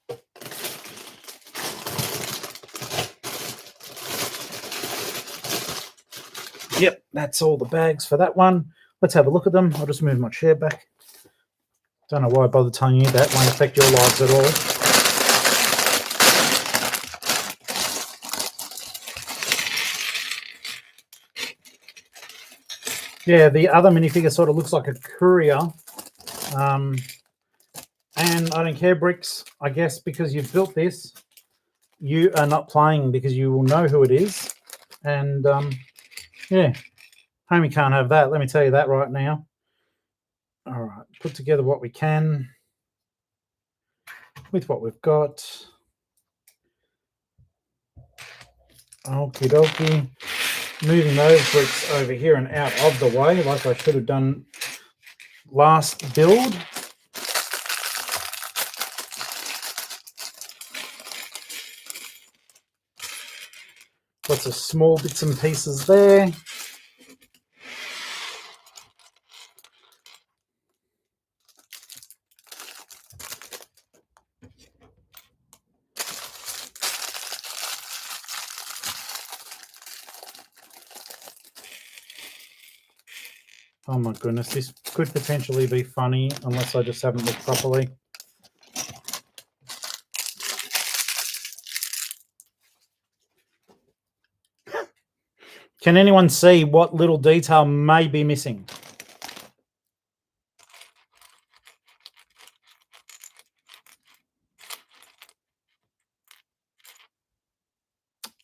Yep, that's all the bags for that one. Let's have a look at them. I'll just move my chair back. Don't know why I bother telling you that. Won't affect your lives at all. Yeah, the other minifigure sort of looks like a courier. And I don't care, Bricks. I guess because you've built this, you are not playing because you will know who it is. And yeah, homie can't have that. Let me tell you that right now. All right, put together what we can with what we've got. Okie dokie. Moving those bricks over here and out of the way, like I should have done last build. Lots of small bits and pieces there. Oh my goodness, this could potentially be funny unless I just haven't looked properly. Can anyone see what little detail may be missing?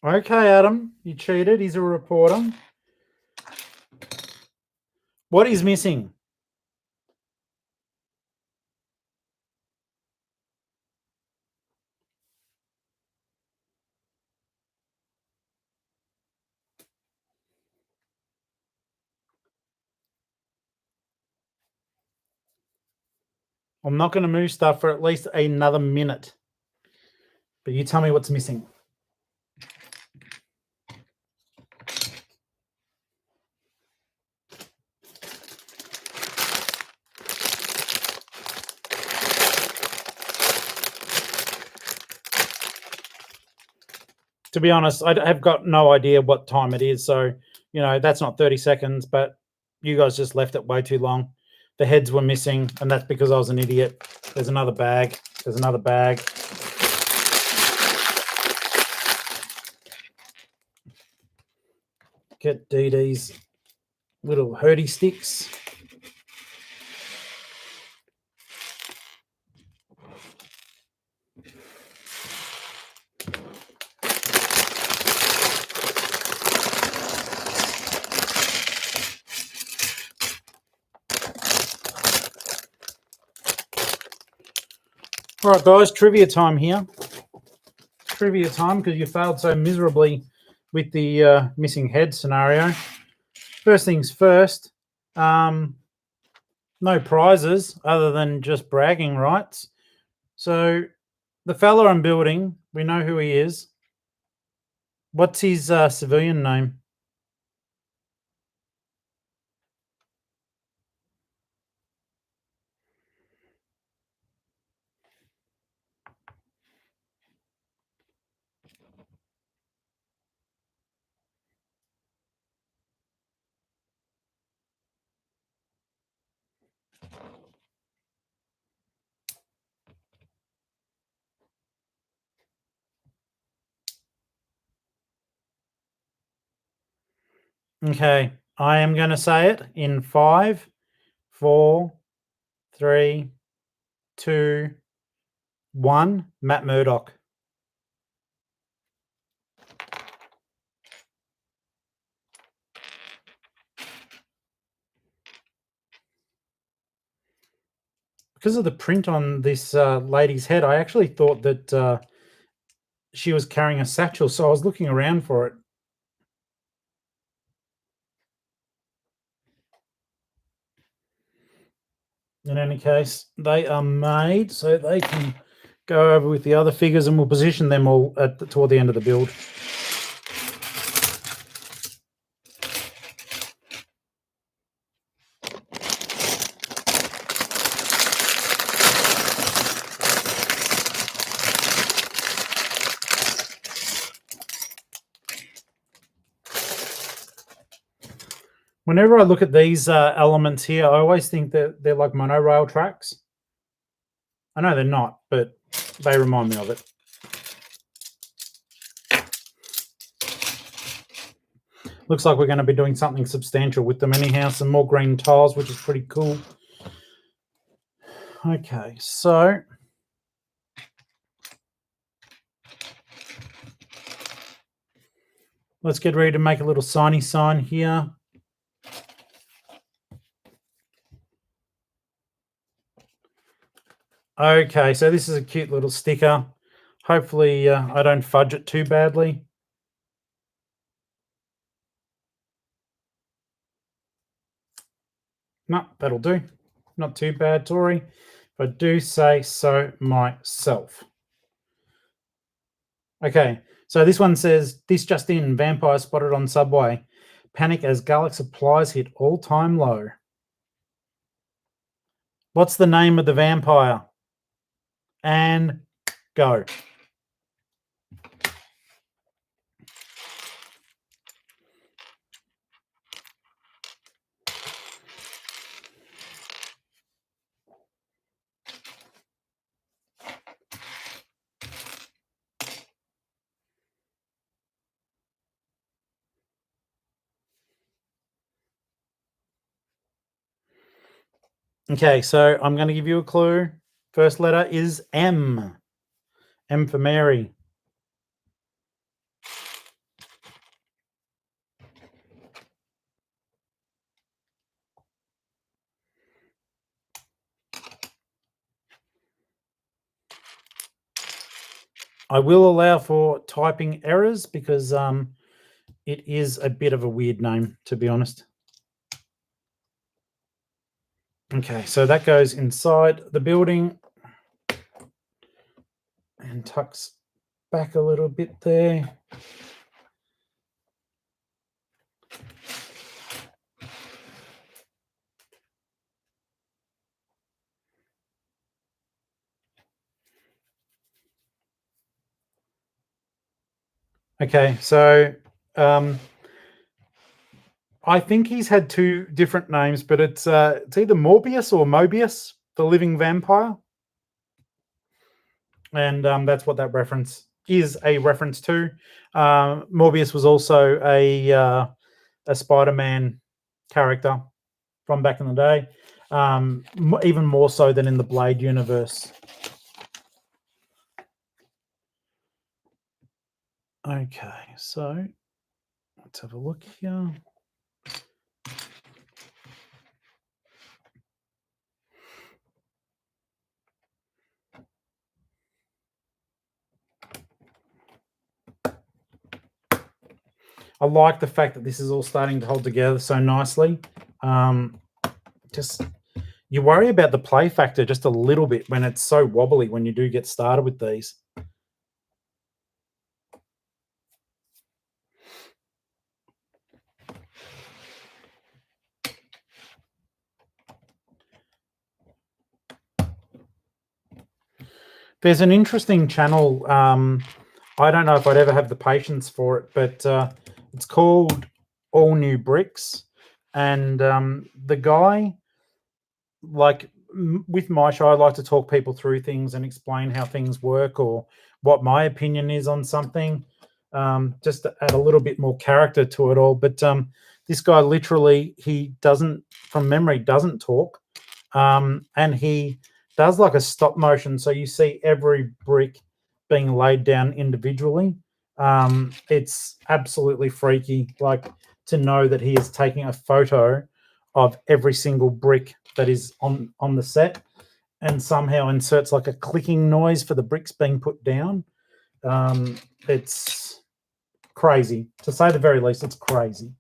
Okay, Adam, you cheated. He's a reporter. What is missing? I'm not going to move stuff for at least another minute. But you tell me what's missing. To be honest, I have got no idea what time it is. So, you know, that's not 30 seconds, but you guys just left it way too long. The heads were missing, and that's because I was an idiot. There's another bag. There's another bag. Get Dee Dee's little hurdy sticks. All right, guys, trivia time here. Trivia time because you failed so miserably with the missing head scenario. First things first, No prizes other than just bragging rights. So the fella I'm building, we know who he is. What's his civilian name? Okay, I am going to say it in 5, 4, 3, 2, 1. Matt Murdock. Because of the print on this lady's head, I actually thought that she was carrying a satchel, so I was looking around for it. In any case, they are made so they can go over with the other figures, and we'll position them all toward the end of the build. Whenever I look at these elements here, I always think that they're like monorail tracks. I know they're not, but they remind me of it. Looks like we're going to be doing something substantial with them anyhow. Some more green tiles, which is pretty cool. Okay, so let's get ready to make a little signy sign here. Okay, so this is a cute little sticker. Hopefully I don't fudge it too badly. No, that'll do. Not too bad, Tori. If I do say so myself. Okay, so this one says, this just in, vampire spotted on subway. Panic as Garlic supplies hit all-time low. What's the name of the vampire? And go. Okay, so I'm going to give you a clue. First letter is M. M for Mary. I will allow for typing errors because it is a bit of a weird name, to be honest. Okay, so that goes inside the building and tucks back a little bit there. Okay, so I think he's had two different names, but it's either Morbius or Mobius, the living vampire. And that's what that reference is a reference to. Morbius was also a Spider-Man character from back in the day, even more so than in the Blade universe. Okay, so let's have a look here. I like the fact that this is all starting to hold together so nicely. just you worry about the play factor just a little bit when it's so wobbly when you do get started with these. There's an interesting channel. I don't know if I'd ever have the patience for it, but it's called All New Bricks. And the guy, like with my show, I like to talk people through things and explain how things work or what my opinion is on something, just to add a little bit more character to it all. But this guy literally, he doesn't, from memory, doesn't talk. And he does like a stop motion. So you see every brick being laid down individually. It's absolutely freaky, like to know that he is taking a photo of every single brick that is on the set and somehow inserts like a clicking noise for the bricks being put down. It's crazy, to say the very least. It's crazy.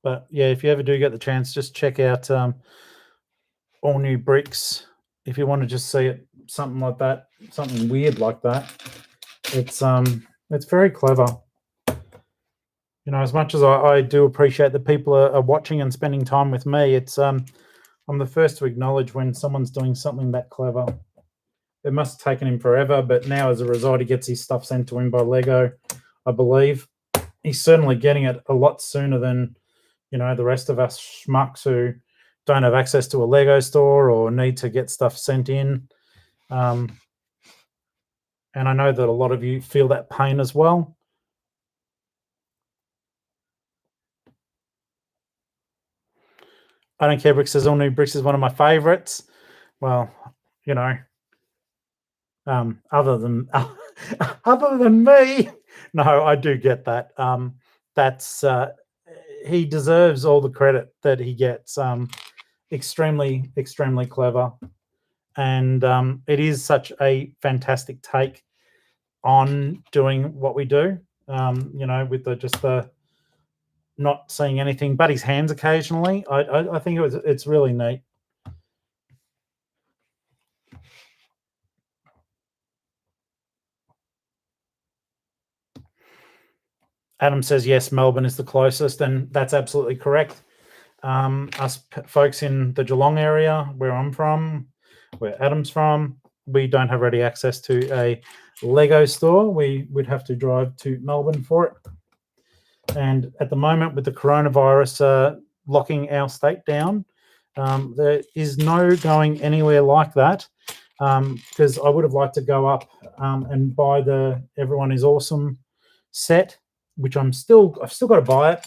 But yeah, if you ever do get the chance, just check out All New Bricks. If you want to just see it, something like that, something weird like that. It's very clever. You know, as much as I do appreciate that people are watching and spending time with me, it's I'm the first to acknowledge when someone's doing something that clever. It must have taken him forever, but now as a result, he gets his stuff sent to him by Lego, I believe. He's certainly getting it a lot sooner than, you know, the rest of us schmucks who don't have access to a Lego store or need to get stuff sent in. And I know that a lot of you feel that pain as well. I Don't Care Bricks says All New Bricks is one of my favorites. Well, you know, other than other than me, no, I do get that. That's he deserves all the credit that he gets. Extremely clever, and it is such a fantastic take on doing what we do. You know, with the not seeing anything but his hands occasionally. I think it's really neat. Adam says yes, Melbourne is the closest, and that's absolutely correct. Us folks in the Geelong area, where I'm from, where Adam's from, we don't have ready access to a Lego store. We would have to drive to Melbourne for it. And at the moment, with the coronavirus locking our state down, there is no going anywhere like that, because I would have liked to go up and buy the Everyone is Awesome set, which I've still got to buy it.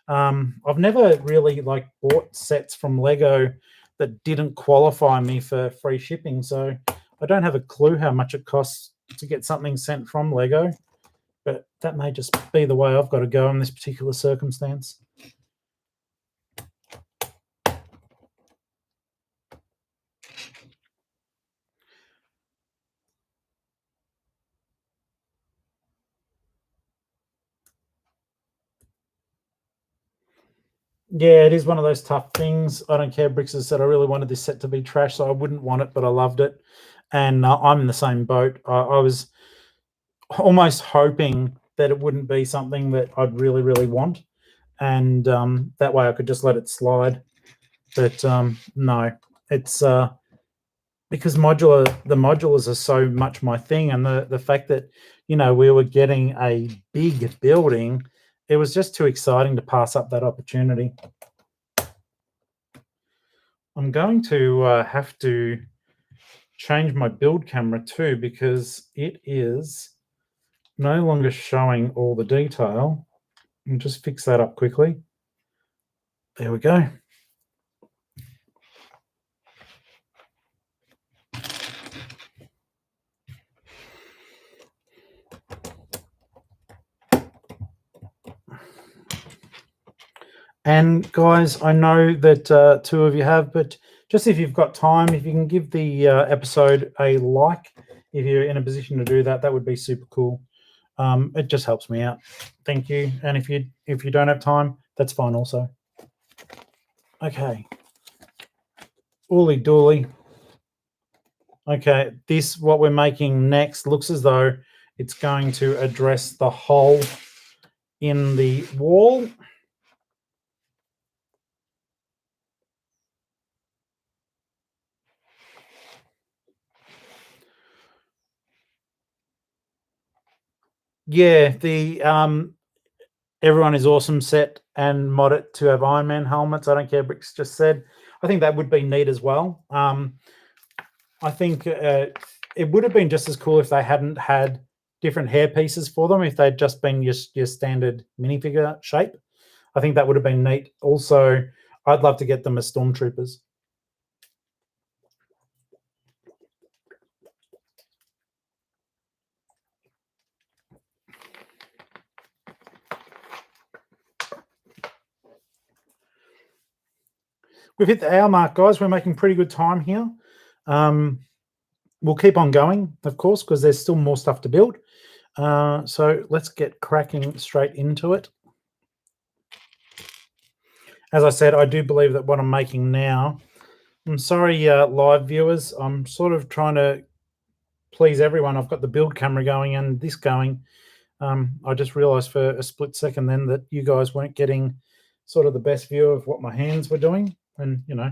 I've never really bought sets from Lego that didn't qualify me for free shipping, so I don't have a clue how much it costs to get something sent from Lego, but that may just be the way I've got to go in this particular circumstance. Yeah, it is one of those tough things. I Don't Care Bricks has said I really wanted this set to be trash, so I wouldn't want it, but I loved it. And I'm in the same boat. I was almost hoping that it wouldn't be something that I'd really, really want. And that way I could just let it slide. But no, it's because the modulars are so much my thing. And the fact that, you know, we were getting a big building, it was just too exciting to pass up that opportunity. I'm going to have to change my build camera too, because it is no longer showing all the detail. I'll just fix that up quickly. There we go. And guys, I know that two of you have, but just if you've got time, if you can give the episode a like, if you're in a position to do that, that would be super cool. It just helps me out. Thank you. And if you don't have time, that's fine also. Okay. Ooly dooly. Okay, this, what we're making next, looks as though it's going to address the hole in the wall. Yeah, the Everyone is Awesome set and mod it to have Iron Man helmets. I don't care, Bricks just said. I think that would be neat as well. I think it would have been just as cool if they hadn't had different hair pieces for them, if they'd just been your standard minifigure shape. I think that would have been neat. Also, I'd love to get them as stormtroopers. We've hit the hour mark, guys. We're making pretty good time here. We'll keep on going, of course, because there's still more stuff to build. So let's get cracking straight into it. As I said, I do believe that what I'm making now, I'm sorry, live viewers, I'm sort of trying to please everyone. I've got the build camera going and this going. I just realized for a split second then that you guys weren't getting sort of the best view of what my hands were doing. And, you know,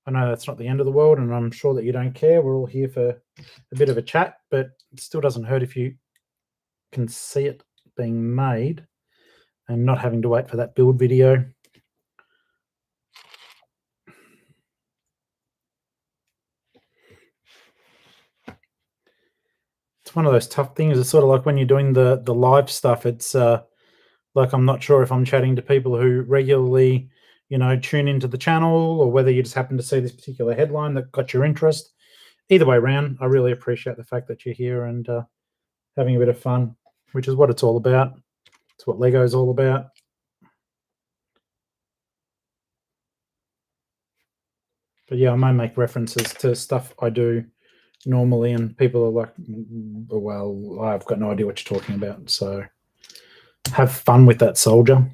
I know that's not the end of the world, and I'm sure that you don't care. We're all here for a bit of a chat, but it still doesn't hurt if you can see it being made and not having to wait for that build video. It's one of those tough things. It's sort of like when you're doing the live stuff. It's like, I'm not sure if I'm chatting to people who regularly, you know, tune into the channel, or whether you just happen to see this particular headline that got your interest. Either way around, I really appreciate the fact that you're here and having a bit of fun, which is what it's all about. It's what Lego's all about. But yeah, I may make references to stuff I do normally, and people are like, well, I've got no idea what you're talking about. So have fun with that, soldier.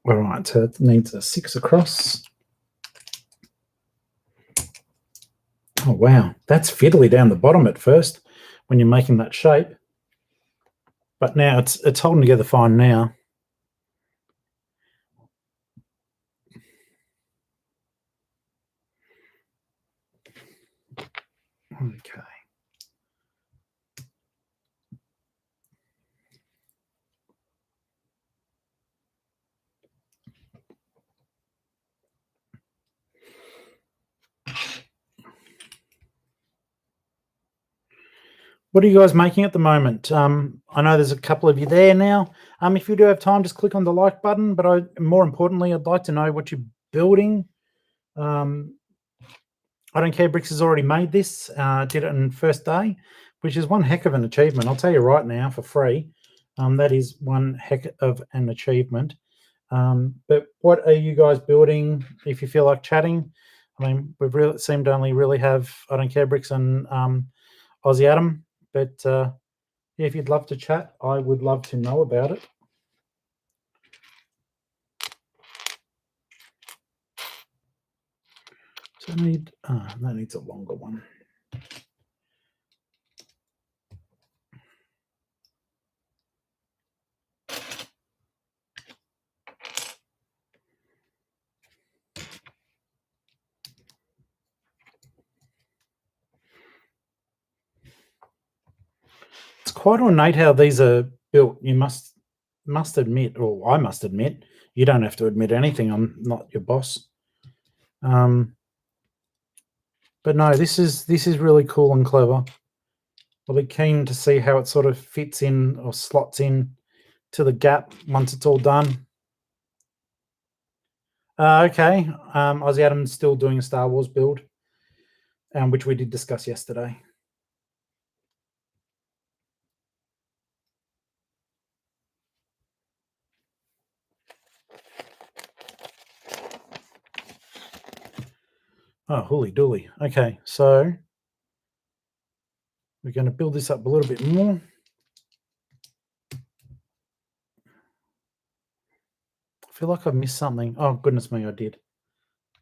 All right, so it needs a 6 across. Oh, wow. That's fiddly down the bottom at first when you're making that shape. But now it's holding together fine now. Okay. What are you guys making at the moment? I know there's a couple of you there now. If you do have time, just click on the like button. But more importantly, I'd like to know what you're building. I don't care, Bricks has already made this, did it on the first day, which is one heck of an achievement. I'll tell you right now for free, that is one heck of an achievement. But what are you guys building if you feel like chatting? I mean, we've really seemed to only really have, I don't care, Bricks and Aussie Adam, but yeah, if you'd love to chat, I would love to know about it. So that needs a longer one. It's quite ornate how these are built. You must admit, or I must admit, you don't have to admit anything. I'm not your boss. But no, this is really cool and clever. I'll be keen to see how it sort of fits in or slots in to the gap once it's all done. Okay, Aussie Adam's still doing a Star Wars build, which we did discuss yesterday. Oh, holy dooly. Okay, so we're going to build this up a little bit more. feel like I missed something. Oh, goodness me, I did.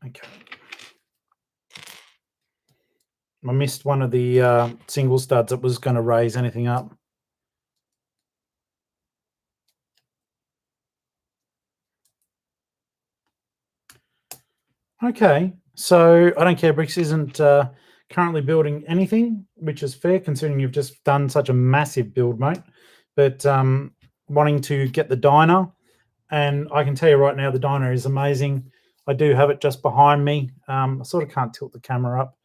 Okay. I missed one of the single studs that was going to raise anything up. Okay, so I don't care. Bricks isn't currently building anything, which is fair considering you've just done such a massive build, mate. But wanting to get the diner, and I can tell you right now, the diner is amazing. I do have it just behind me. I sort of can't tilt the camera up,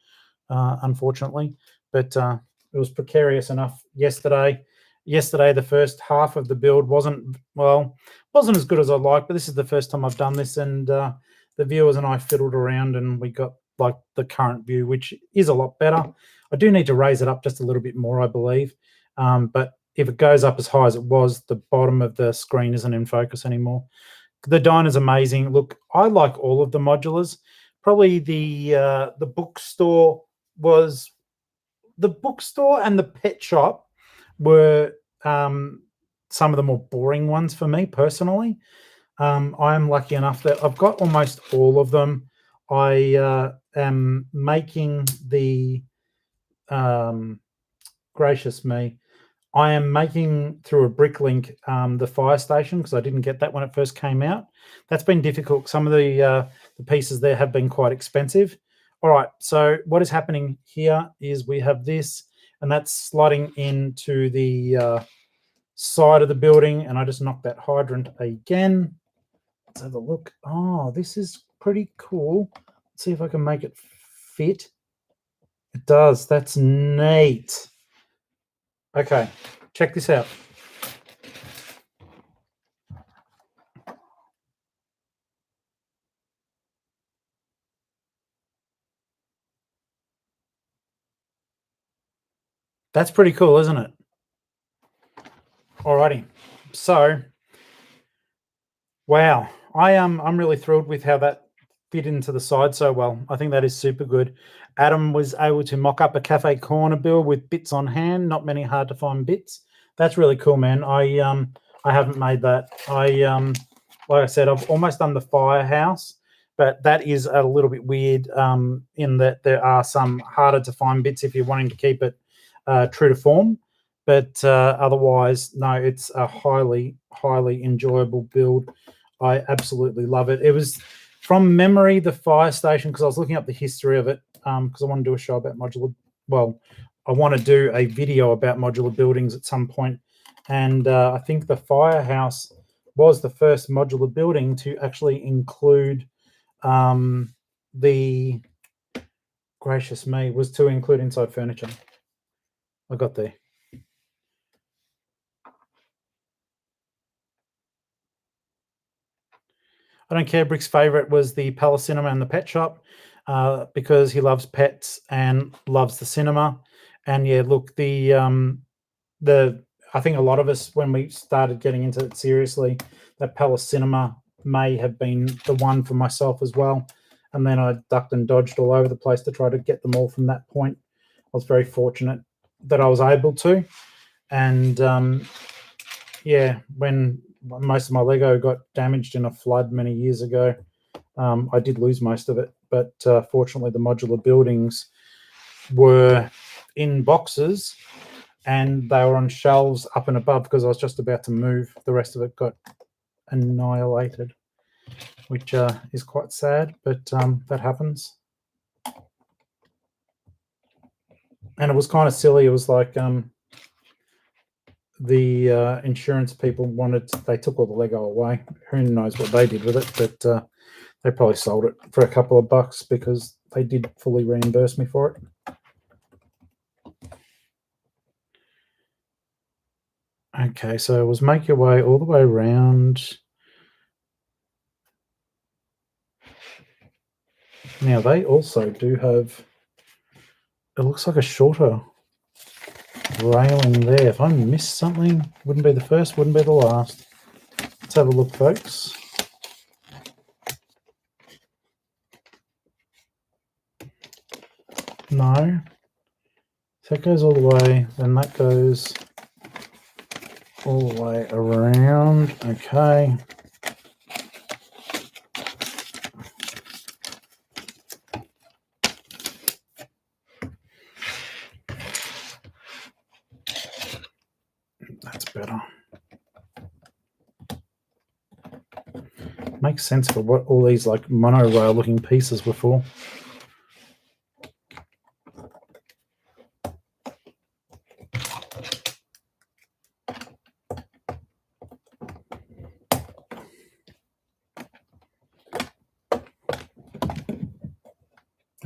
unfortunately, but it was precarious enough yesterday. Yesterday, the first half of the build wasn't as good as I'd like, but this is the first time I've done this, and the viewers and I fiddled around, and we got like the current view, which is a lot better. I do need to raise it up just a little bit more, I believe, but if it goes up as high as it was, the bottom of the screen isn't in focus anymore. The diner's amazing. Look, I like all of the modulars. Probably the bookstore and the pet shop were some of the more boring ones for me personally. I am lucky enough that I've got almost all of them. I am making the gracious me. I am making through a bricklink the fire station because I didn't get that when it first came out. That's been difficult. Some of the pieces there have been quite expensive. All right, so what is happening here is we have this, and that's sliding into the side of the building, and I just knocked that hydrant again. Let's have a look. Oh, this is pretty cool. Let's see if I can make it fit. It does. That's neat. Okay, check this out. That's pretty cool, isn't it? Alrighty. So, wow, I'm really thrilled with how that fit into the side so well. I think that is super good. Adam was able to mock up a cafe corner build with bits on hand. Not many hard to find bits. That's really cool, man. I haven't made that. Like I said, I've almost done the firehouse, but that is a little bit weird in that there are some harder to find bits if you're wanting to keep it true to form. But otherwise, no, it's a highly, highly enjoyable build. I absolutely love it. It was from memory, the fire station, because I was looking up the history of it because I want to do a show about modular. Well, I want to do a video about modular buildings at some point. And I think the firehouse was the first modular building to actually include the, gracious me, was to include inside furniture. I got there. I don't care. Brick's favorite was the Palace Cinema and the pet shop because he loves pets and loves the cinema. And yeah, look, I think a lot of us, when we started getting into it seriously, that Palace Cinema may have been the one for myself as well. And then I ducked and dodged all over the place to try to get them all from that point. I was very fortunate that I was able to. And yeah, when most of my Lego got damaged in a flood many years ago, I did lose most of it. But fortunately, the modular buildings were in boxes and they were on shelves up and above because I was just about to move. The rest of it got annihilated, which is quite sad, but that happens. And it was kind of silly. It was like the insurance people they took all the Lego away. Who knows what they did with it, but they probably sold it for a couple of bucks because they did fully reimburse me for it. Okay, so it was make your way all the way around. Now they also do have, it looks like a shorter railing there. If I missed something, wouldn't be the first, wouldn't be the last. Let's have a look, folks. No. So it goes all the way, then that goes all the way around. Okay. Makes sense for what all these like monorail looking pieces were for.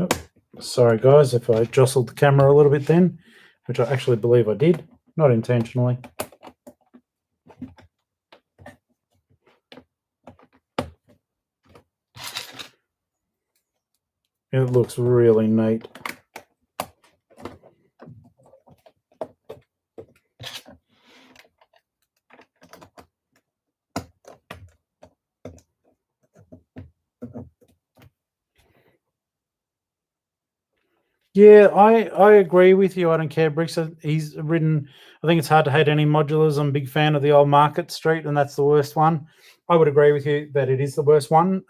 Oh, sorry guys if I jostled the camera a little bit then, which I actually believe I did, not intentionally. It looks really neat. Yeah, I agree with you. I don't care. Bricks, he's written, I think it's hard to hate any modulars. I'm a big fan of the old Market Street, and that's the worst one. I would agree with you that it is the worst one.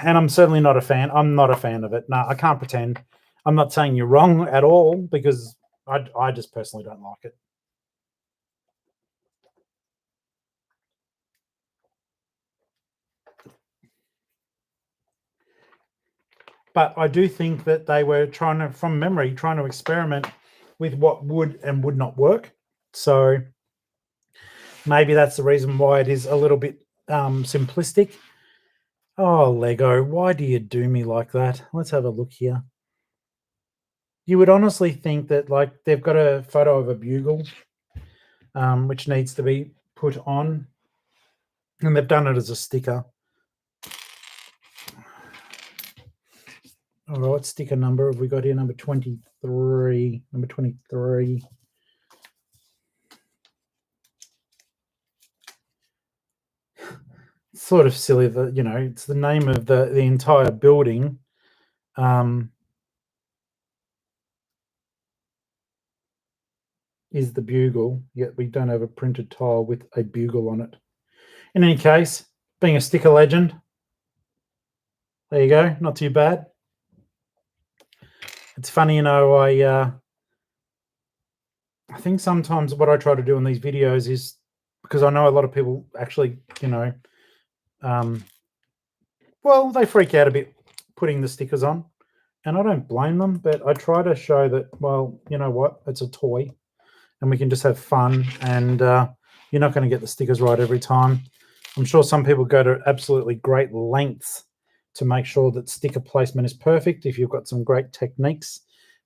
And I'm certainly not a fan. I'm not a fan of it. No, I can't pretend. I'm not saying you're wrong at all, because I just personally don't like it. But I do think that they were trying to, from memory, trying to experiment with what would and would not work. So maybe that's the reason why it is a little bit simplistic. Oh, Lego, why do you do me like that? Let's have a look here. You would honestly think that, like, they've got a photo of a Bugle, which needs to be put on, and they've done it as a sticker. All right, what sticker number have we got here? Number 23. Number 23. Sort of silly that, you know, it's the name of the entire building. Is the Bugle, yet we don't have a printed tile with a Bugle on it. In any case, being a sticker legend, there you go, not too bad. It's funny, you know, I think sometimes what I try to do in these videos is, because I know a lot of people actually, you know, well, they freak out a bit putting the stickers on, and I don't blame them, but I try to show that, well, you know what, it's a toy, and we can just have fun, and you're not going to get the stickers right every time. I'm sure some people go to absolutely great lengths to make sure that sticker placement is perfect. If you've got some great techniques,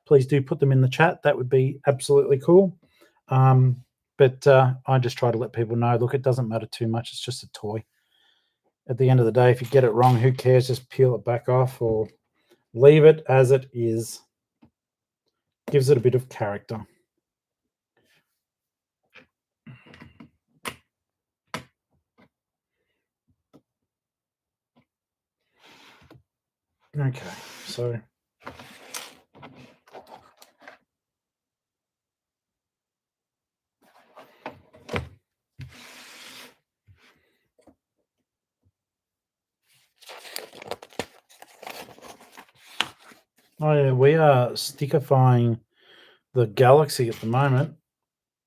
please do put them in the chat. That would be absolutely cool. But I just try to let people know, look, it doesn't matter too much. It's just a toy. At the end of the day, if you get it wrong, who cares? Just peel it back off or leave it as it is. Gives it a bit of character. Okay, so oh yeah, we are stickerifying the galaxy at the moment.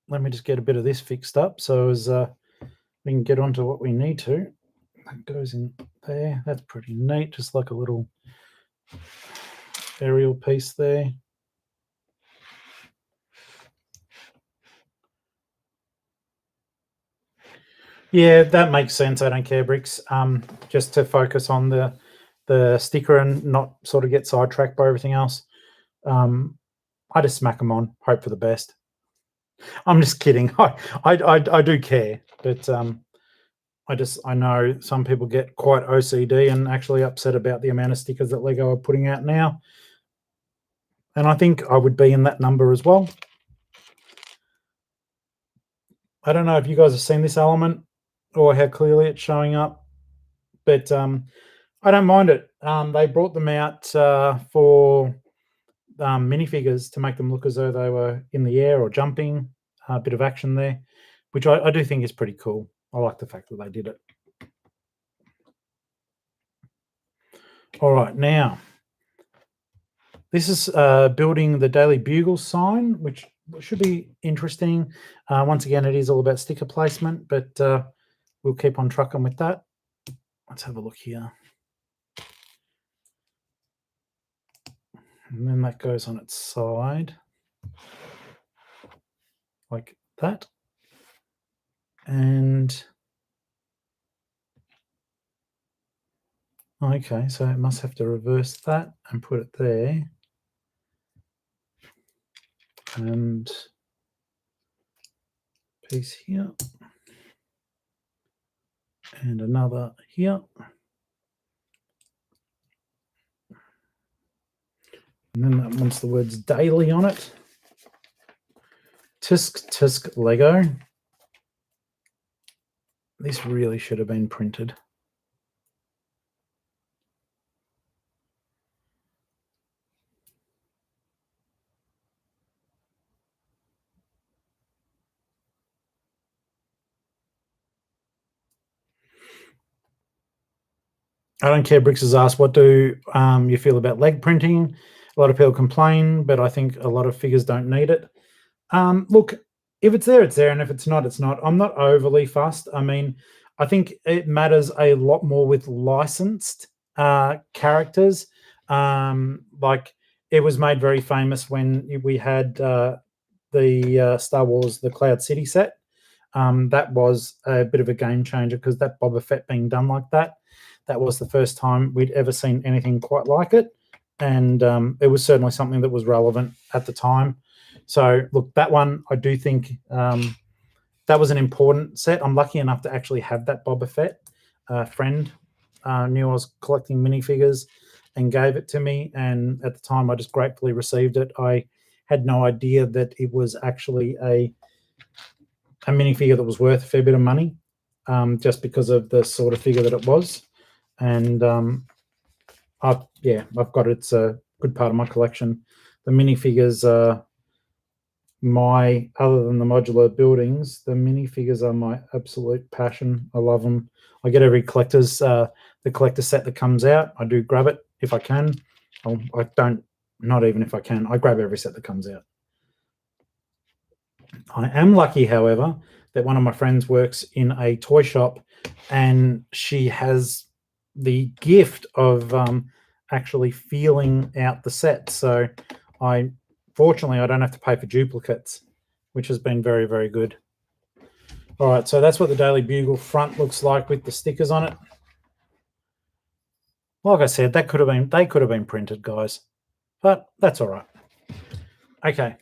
Let me just get a bit of this fixed up so as we can get onto what we need to. That goes in there. That's pretty neat, just like a little aerial piece there. Yeah, that makes sense. I don't care, Bricks. Just to focus on the sticker and not sort of get sidetracked by everything else. I just smack them on, hope for the best. I'm just kidding. I do care, but I know some people get quite OCD and actually upset about the amount of stickers that Lego are putting out now. And I think I would be in that number as well. I don't know if you guys have seen this element or how clearly it's showing up, but I don't mind it. They brought them out for minifigures to make them look as though they were in the air or jumping, a bit of action there, which I do think is pretty cool. I like the fact that they did it. All right, now this is building the Daily Bugle sign, which should be interesting. Once again, it is all about sticker placement, but we'll keep on trucking with that. Let's have a look here. And then that goes on its side like that. And okay, so it must have to reverse that and put it there. And piece here. And another here. And then that wants the words daily on it. Tisk tisk Lego. This really should have been printed. I don't care. Bricks has asked, what do you feel about leg printing? A lot of people complain, but I think a lot of figures don't need it. Look, if it's there, it's there, and if it's not, it's not. I'm not overly fussed. I mean, I think it matters a lot more with licensed characters. Like it was made very famous when we had the Star Wars, the Cloud City set. That was a bit of a game changer because that Boba Fett being done like that was the first time we'd ever seen anything quite like it. And it was certainly something that was relevant at the time. So, look, that one, I do think that was an important set. I'm lucky enough to actually have that Boba Fett. A friend knew I was collecting minifigures and gave it to me. And at the time, I just gratefully received it. I had no idea that it was actually a minifigure that was worth a fair bit of money, just because of the sort of figure that it was. And I've got it. It's a good part of my collection. The minifigures are other than the modular buildings, the minifigures are my absolute passion. I love them. I get every collector's the collector set that comes out. I do grab it if I can. I don't, not even if I can. I grab every set that comes out. I am lucky, however, that one of my friends works in a toy shop, and she has the gift of actually feeling out the set. So fortunately, I don't have to pay for duplicates, which has been very, very good. All right, so that's what the Daily Bugle front looks like with the stickers on it. Like I said, they could have been printed, guys, but that's all right. Okay.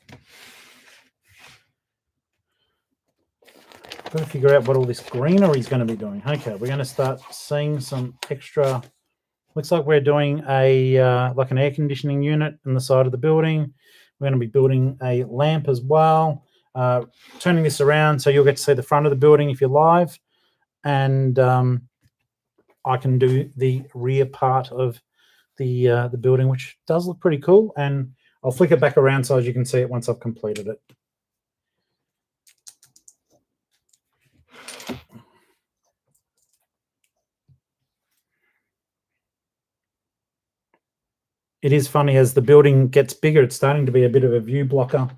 Got to figure out what all this greenery is going to be doing. Okay, we're going to start seeing some extra. Looks like we're doing a like an air conditioning unit in the side of the building. We're going to be building a lamp as well. Turning this around so you'll get to see the front of the building if you're live, and I can do the rear part of the building, which does look pretty cool. And I'll flick it back around so as you can see it once I've completed it. It is funny, as the building gets bigger, it's starting to be a bit of a view blocker.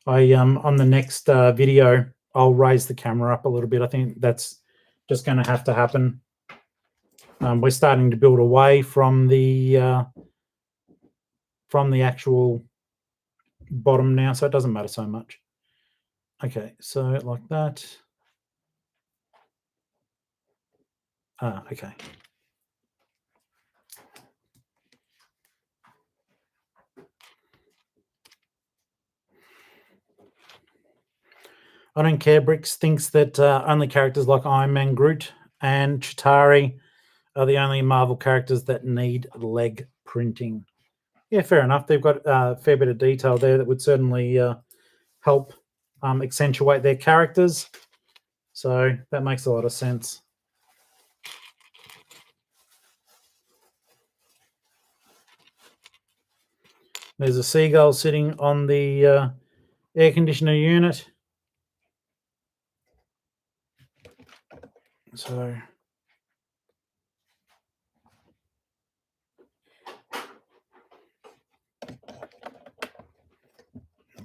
On the next video, I'll raise the camera up a little bit. I think that's just going to have to happen. We're starting to build away from the actual bottom now, so it doesn't matter so much. Okay, so like that. Okay. I don't care. Bricks thinks that only characters like Iron Man, Groot, and Chitauri are the only Marvel characters that need leg printing. Yeah, fair enough. They've got a fair bit of detail there that would certainly help accentuate their characters. So that makes a lot of sense. There's a seagull sitting on the air conditioner unit. So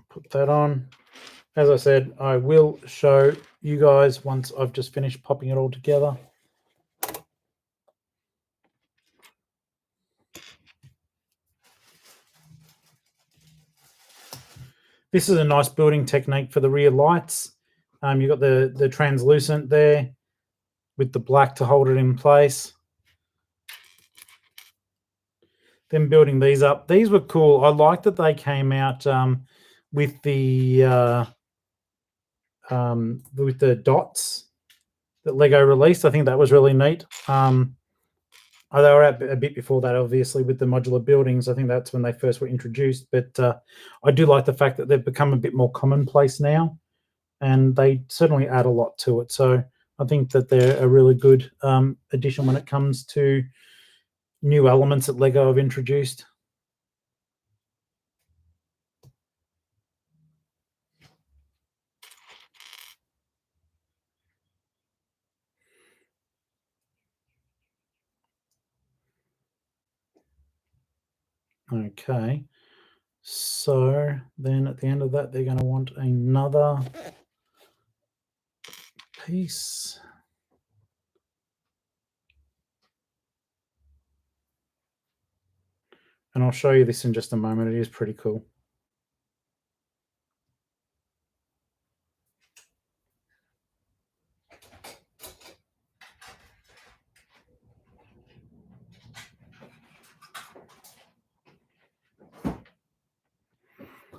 put that on. As I said, I will show you guys once I've just finished popping it all together. This is a nice building technique for the rear lights. You've got the translucent there with the black to hold it in place. Then building these up. These were cool. I like that they came out with the dots that Lego released. I think that was really neat. They were out a bit before that, obviously, with the modular buildings. I think that's when they first were introduced. But I do like the fact that they've become a bit more commonplace now, and they certainly add a lot to it. So I think that they're a really good addition when it comes to new elements that Lego have introduced. Okay, so then at the end of that, they're going to want another piece. And I'll show you this in just a moment. It is pretty cool.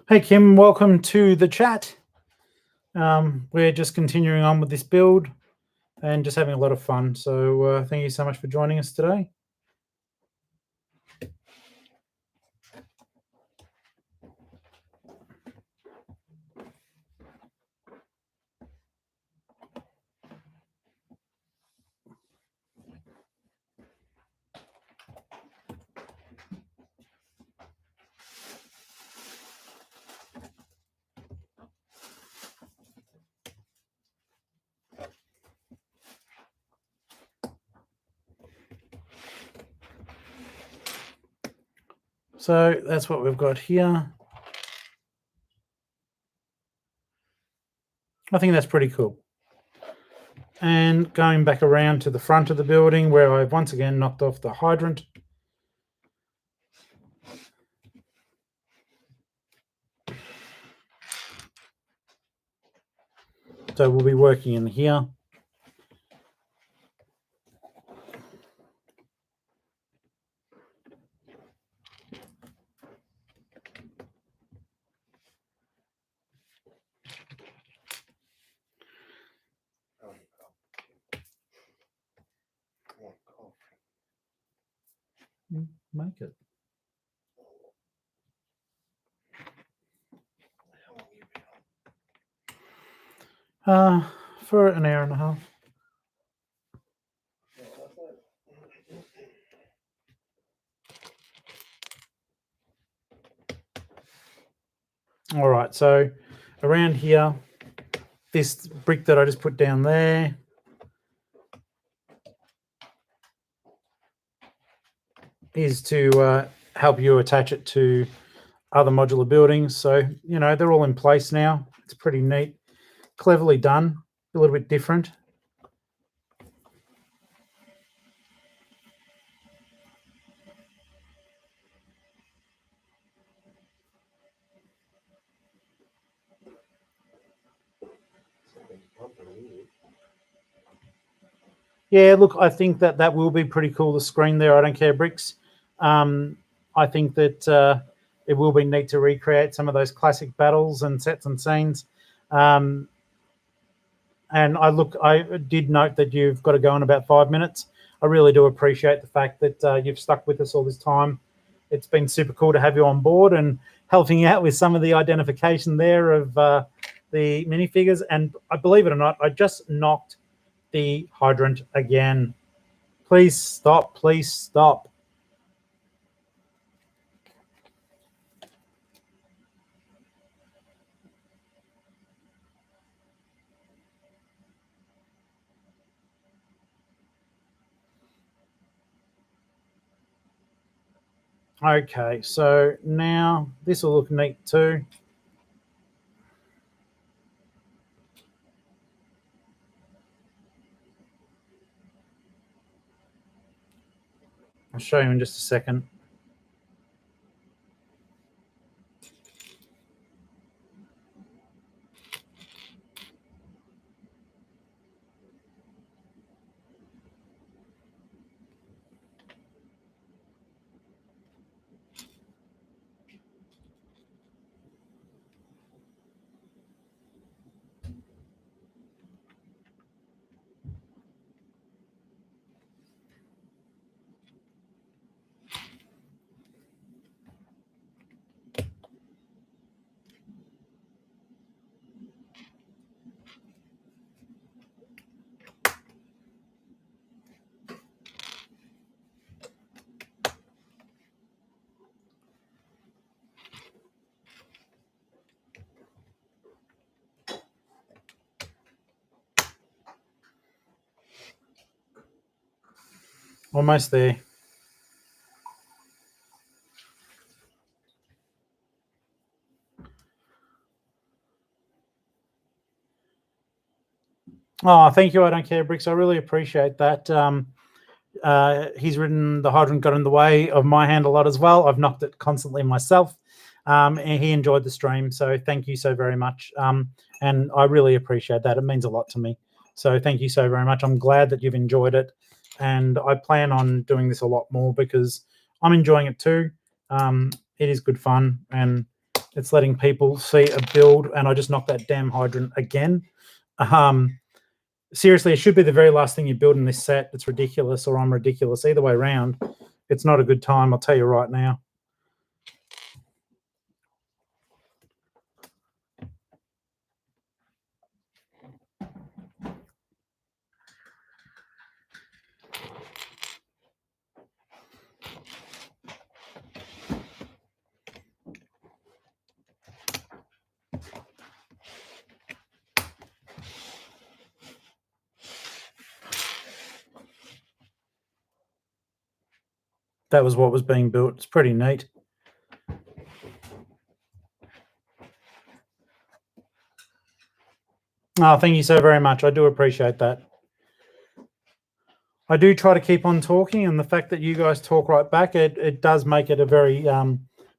Hey, Kim, welcome to the chat. We're just continuing on with this build and just having a lot of fun. So thank you so much for joining us today. So that's what we've got here. I think that's pretty cool. And going back around to the front of the building where I've once again knocked off the hydrant. So we'll be working in here. Make it. For an hour and a half. All right, so around here, this brick that I just put down there, is to help you attach it to other modular buildings. So, you know, they're all in place now. It's pretty neat, cleverly done, a little bit different. Yeah, look, I think that will be pretty cool, the screen there. I don't care, bricks. I think that it will be neat to recreate some of those classic battles and sets and scenes. And I did note that you've got to go in about 5 minutes. I really do appreciate the fact that you've stuck with us all this time. It's been super cool to have you on board and helping out with some of the identification there of the minifigures. And I believe it or not, I just knocked the hydrant again. Please stop. Please stop. Okay, so now this will look neat too. I'll show you in just a second. Almost there. Oh, thank you. I don't care, Bricks. I really appreciate that. He's written the Hydrant got in the way of my hand a lot as well. I've knocked it constantly myself. And he enjoyed the stream. So thank you so very much. And I really appreciate that. It means a lot to me. So thank you so very much. I'm glad that you've enjoyed it. And I plan on doing this a lot more because I'm enjoying it too. It is good fun and it's letting people see a build. And I just knocked that damn Hydrant again. Seriously, it should be the very last thing you build in this set. It's ridiculous, or I'm ridiculous. Either way around, it's not a good time, I'll tell you right now. That was what was being built. It's pretty neat. Oh, thank you so very much. I do appreciate that. I do try to keep on talking, and the fact that you guys talk right back, it does make it a very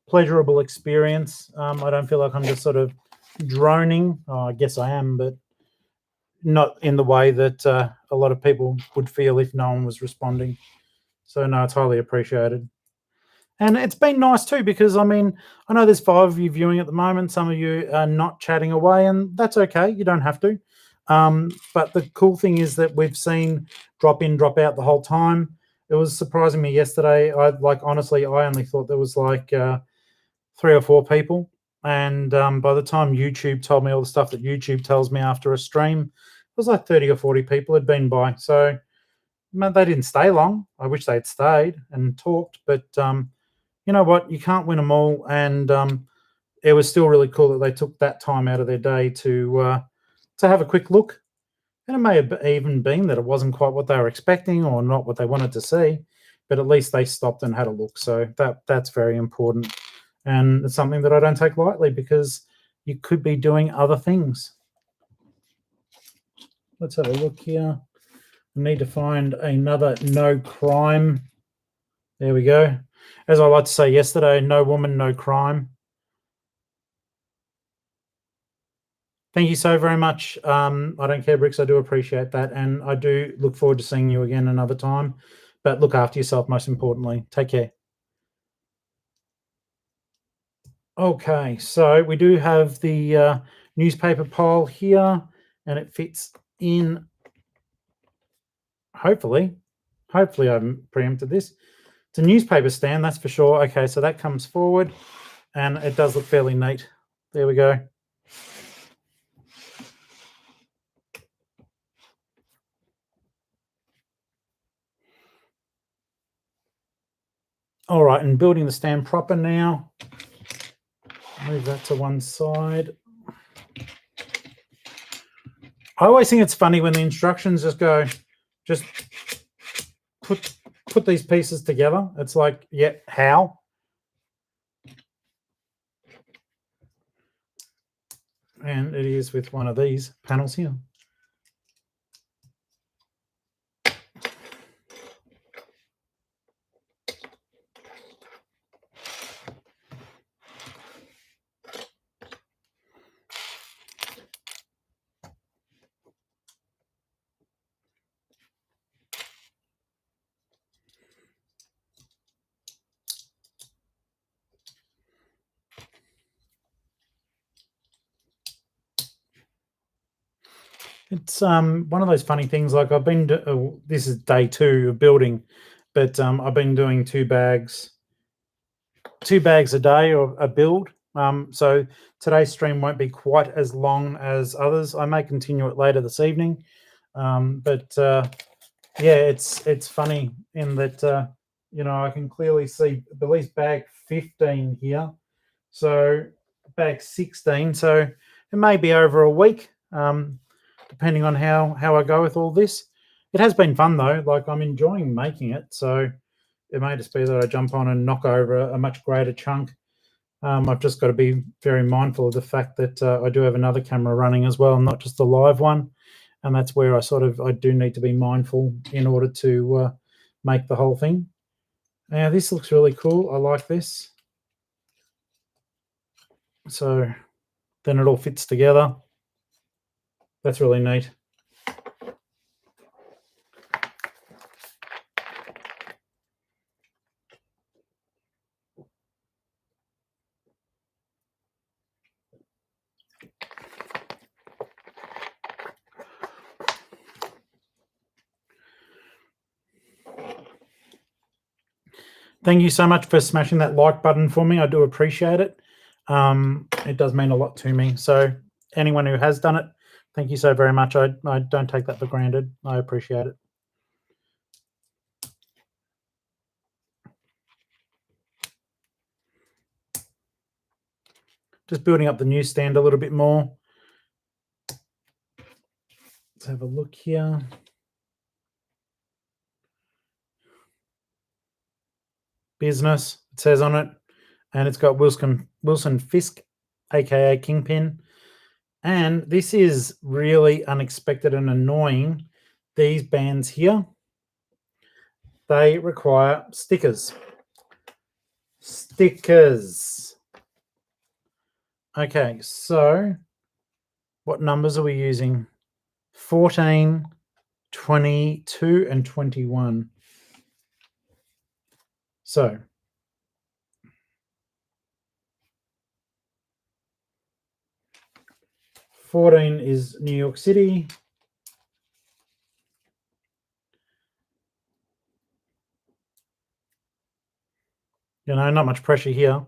pleasurable experience. I don't feel like I'm just sort of droning. Oh, I guess I am, but not in the way that a lot of people would feel if no one was responding. So, no, it's highly appreciated. And it's been nice too, because I mean, I know there's 5 of you viewing at the moment. Some of you are not chatting away, and that's okay. You don't have to. But the cool thing is that we've seen drop in, drop out the whole time. It was surprising me yesterday. Honestly, I only thought there was like 3 or 4 people. And by the time YouTube told me all the stuff that YouTube tells me after a stream, it was like 30 or 40 people had been by. So they didn't stay long. I wish they'd stayed and talked, but you know what? You can't win them all, and it was still really cool that they took that time out of their day to have a quick look. And it may have even been that it wasn't quite what they were expecting or not what they wanted to see, but at least they stopped and had a look. So that's very important, and it's something that I don't take lightly because you could be doing other things. Let's have a look here. I need to find another no crime. There we go. As I like to say yesterday, no woman, no crime. Thank you so very much. I don't care, Bricks. I do appreciate that. And I do look forward to seeing you again another time. But look after yourself, most importantly. Take care. Okay, so we do have the newspaper pile here, and it fits in, hopefully I haven't preempted this. It's a newspaper stand, that's for sure. Okay, so that comes forward, and it does look fairly neat. There we go. All right, and building the stand proper now. Move that to one side. I always think it's funny when the instructions just go, just put these pieces together. It's like, yeah, how? And it is with one of these panels here. It's one of those funny things. Like I've been, this is day 2 of building, but I've been doing 2 bags a day or a build. So today's stream won't be quite as long as others. I may continue it later this evening, but yeah, it's funny in that you know, I can clearly see at least bag 15 here, so bag 16. So it may be over a week, depending on how I go with all this. It has been fun though. Like I'm enjoying making it, so it may just be that I jump on and knock over a much greater chunk. I've just got to be very mindful of the fact that I do have another camera running as well, not just the live one. And that's where I do need to be mindful in order to make the whole thing. Now this looks really cool. I like this. So then it all fits together. That's really neat. Thank you so much for smashing that like button for me. I do appreciate it. It does mean a lot to me. So anyone who has done it, thank you so very much. I don't take that for granted. I appreciate it. Just building up the newsstand a little bit more. Let's have a look here. Business, it says on it, and it's got Wilson Fisk, aka Kingpin. And this is really unexpected and annoying. These bands here, they require stickers. Stickers. Okay, so what numbers are we using? 14, 22, and 21. So 14 is New York City. You know, not much pressure here.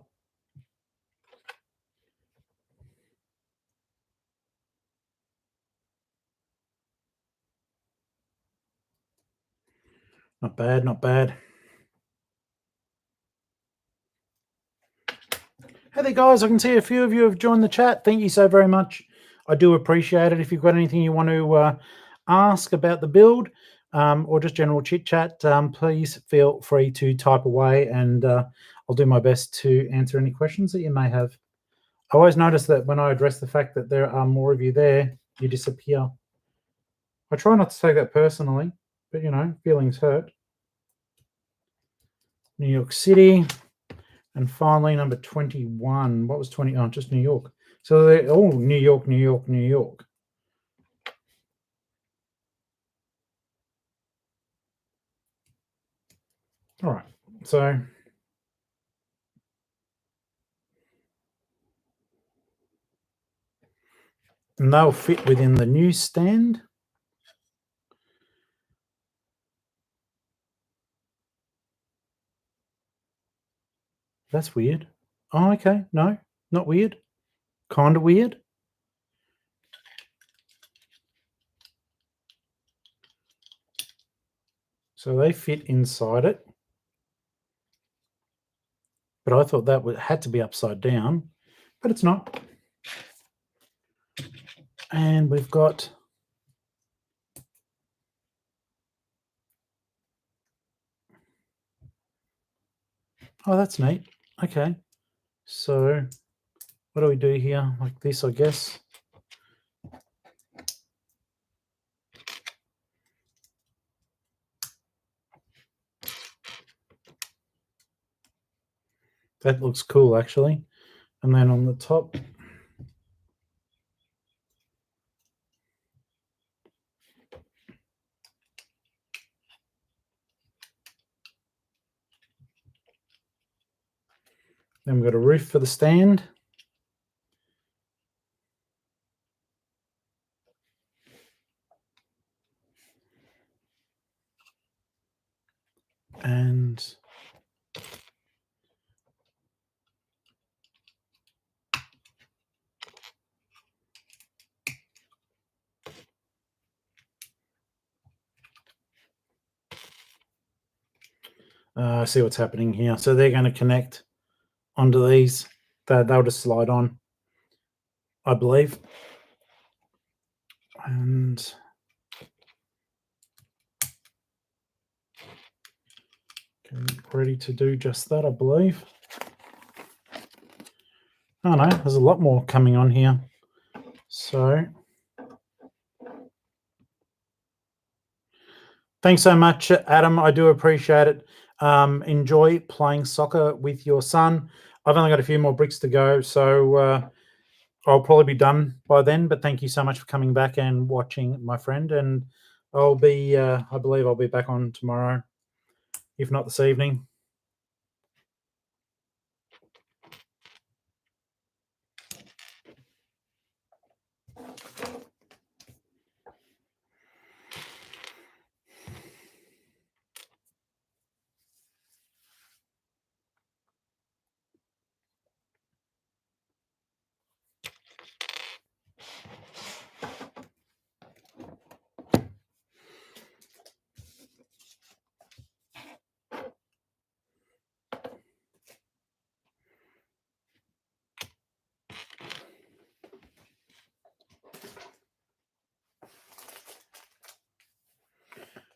Not bad, not bad. Hey there, guys. I can see a few of you have joined the chat. Thank you so very much. I do appreciate it. If you've got anything you want to ask about the build or just general chit chat, please feel free to type away, and I'll do my best to answer any questions that you may have. I always notice that when I address the fact that there are more of you there, you disappear. I try not to take that personally, but you know, feelings hurt. New York City. And finally, number 21. What was 20? Oh, just New York. So they're all New York, New York, New York. All right. So and they'll fit within the newsstand. That's weird. Oh, okay. No, not weird. Kind of weird. So they fit inside it. But I thought that had to be upside down, but it's not. And we've got oh, that's neat. Okay. So what do we do here? Like this, I guess. That looks cool, actually. And then on the top, then we've got a roof for the stand. And I see what's happening here. So they're going to connect onto these. They'll just slide on, I believe. And ready to do just that, I believe. Oh no, there's a lot more coming on here. So thanks so much, Adam. I do appreciate it. Enjoy playing soccer with your son. I've only got a few more bricks to go, so I'll probably be done by then. But thank you so much for coming back and watching, my friend. And I'll be, I believe I'll be back on tomorrow, if not this evening.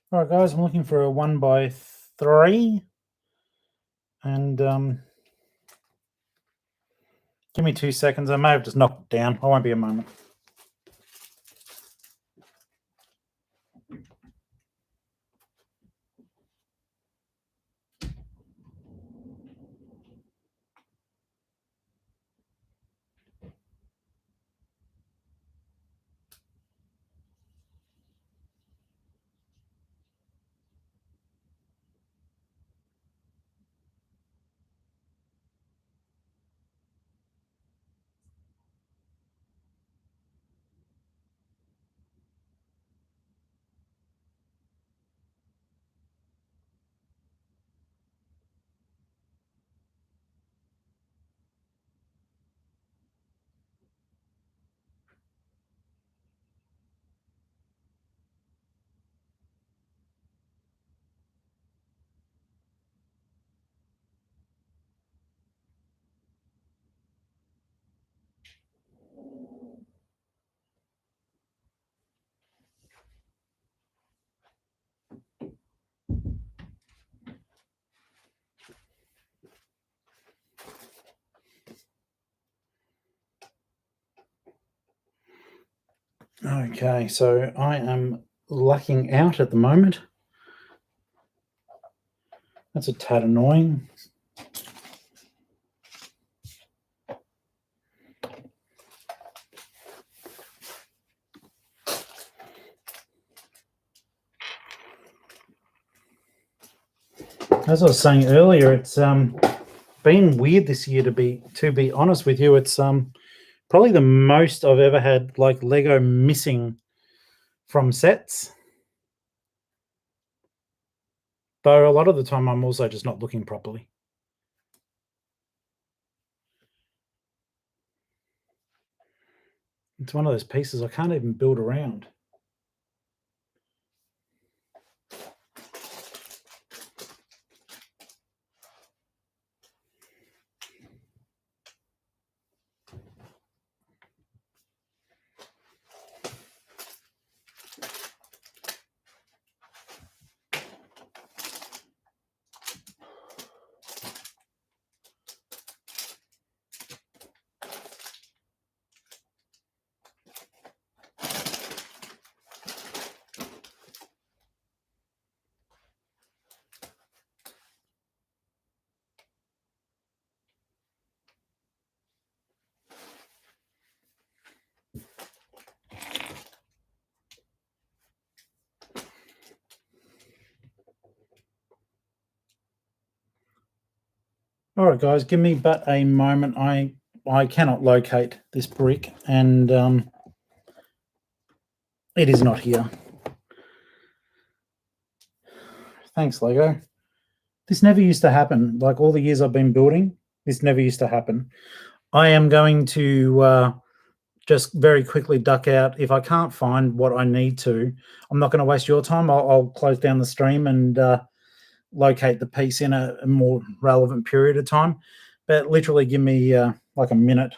All right, guys, I'm looking for a 1x3. And give me 2 seconds. I may have just knocked it down. I won't be a moment. Okay, so I am lucking out at the moment. That's a tad annoying. As I was saying earlier, it's been weird this year, to be honest with you. It's probably the most I've ever had like Lego missing from sets. Though a lot of the time I'm also just not looking properly. It's one of those pieces I can't even build around. All right, guys, give me but a moment. I cannot locate this brick, and it is not here. Thanks, Lego. This never used to happen. Like all the years I've been building, this never used to happen. I am going to just very quickly duck out. If I can't find what I need to, I'm not going to waste your time. I'll close down the stream and locate the piece in a more relevant period of time. But literally give me like a minute.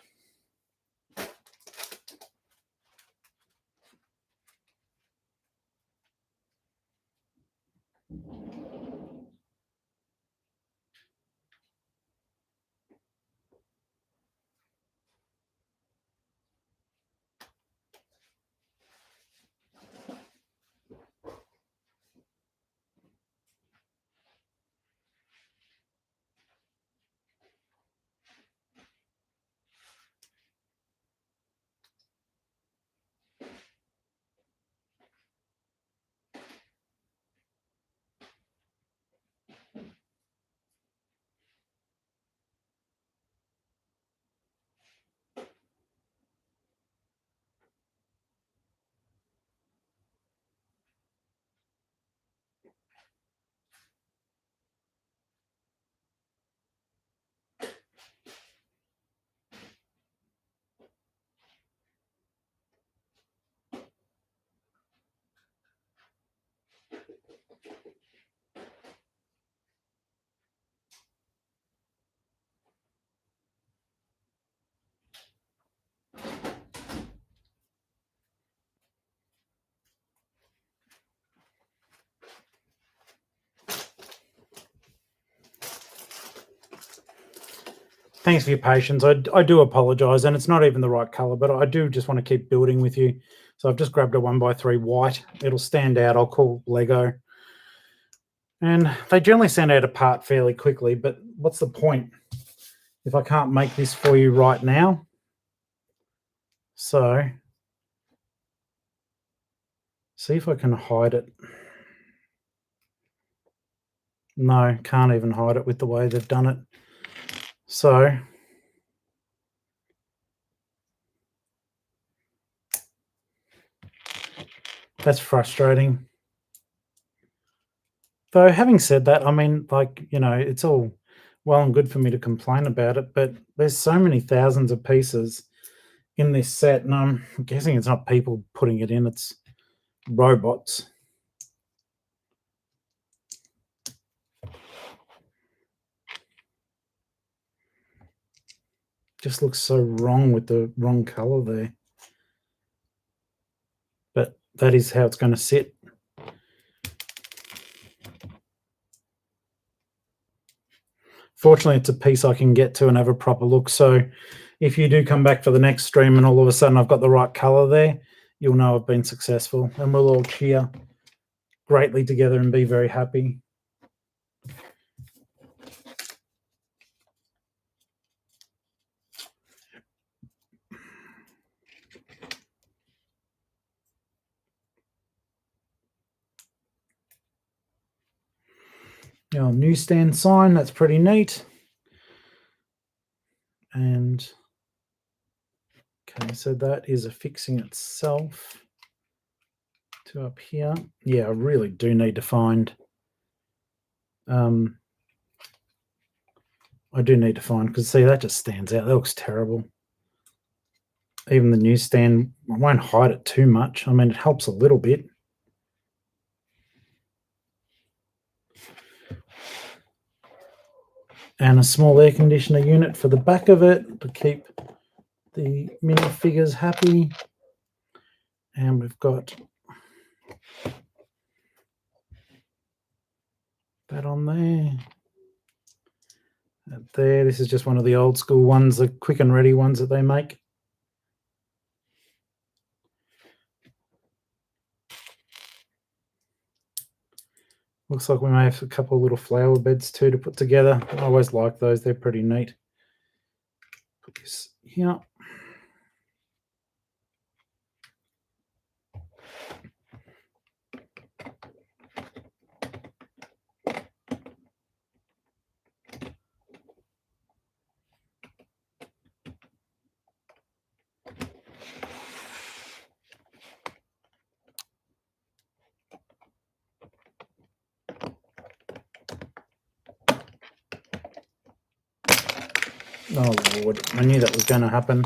Thanks for your patience. I do apologise, and it's not even the right colour, but I do just want to keep building with you. So I've just grabbed a 1x3 white. It'll stand out. I'll call Lego. And they generally stand out apart fairly quickly, but what's the point if I can't make this for you right now? So see if I can hide it. No, can't even hide it with the way they've done it. So that's frustrating. Though having said that, I mean, like, you know, it's all well and good for me to complain about it, but there's so many thousands of pieces in this set, and I'm guessing it's not people putting it in, it's robots. Just looks so wrong with the wrong color there. But that is how it's going to sit. Fortunately, it's a piece I can get to and have a proper look. So if you do come back for the next stream and all of a sudden I've got the right color there, you'll know I've been successful, and we'll all cheer greatly together and be very happy. Our newsstand sign, that's pretty neat. And okay, so that is affixing itself to up here. Yeah, I really do need to find I do need to find, because see, that just stands out. That looks terrible. Even the newsstand, I won't hide it too much. I mean, it helps a little bit. And a small air conditioner unit for the back of it to keep the minifigures happy. And we've got that on there. That there. This is just one of the old school ones, the quick and ready ones that they make. Looks like we may have a couple of little flower beds too to put together. I always like those. They're pretty neat. Put this here. Oh, Lord. I knew that was going to happen.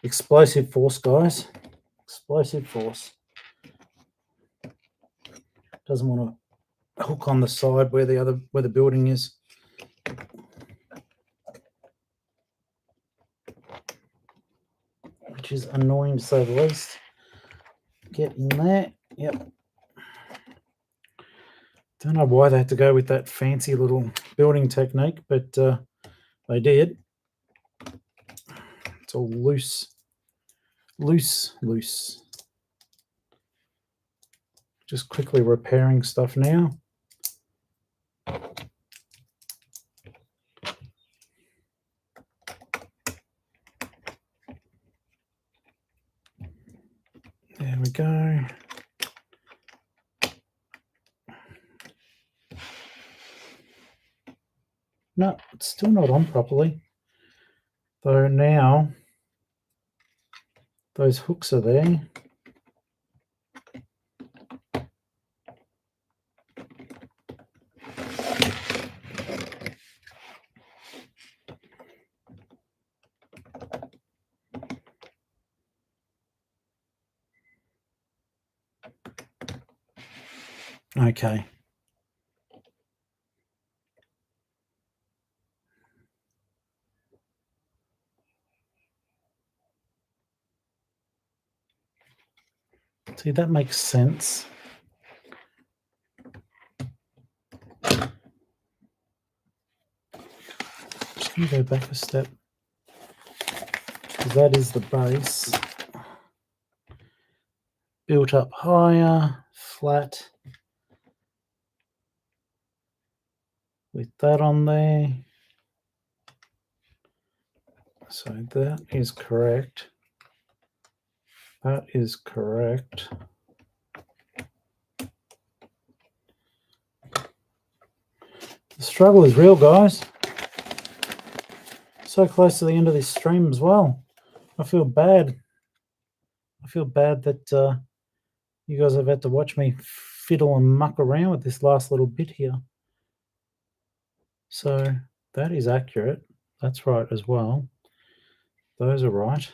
Explosive force, guys. Explosive force. Doesn't want to hook on the side where the building is. Which is annoying to say the least. Get in there. Yep. Don't know why they had to go with that fancy little building technique, but they did. It's all loose. Loose. Just quickly repairing stuff now. There we go. No, it's still not on properly. Though now those hooks are there. Okay. See, that makes sense. Just going to go back a step. Because that is the base. Built up higher, flat. With that on there. So that is correct. That is correct. The struggle is real, guys. So close to the end of this stream as well. I feel bad. I feel bad that you guys have had to watch me fiddle and muck around with this last little bit here. So that is accurate. That's right as well. Those are right.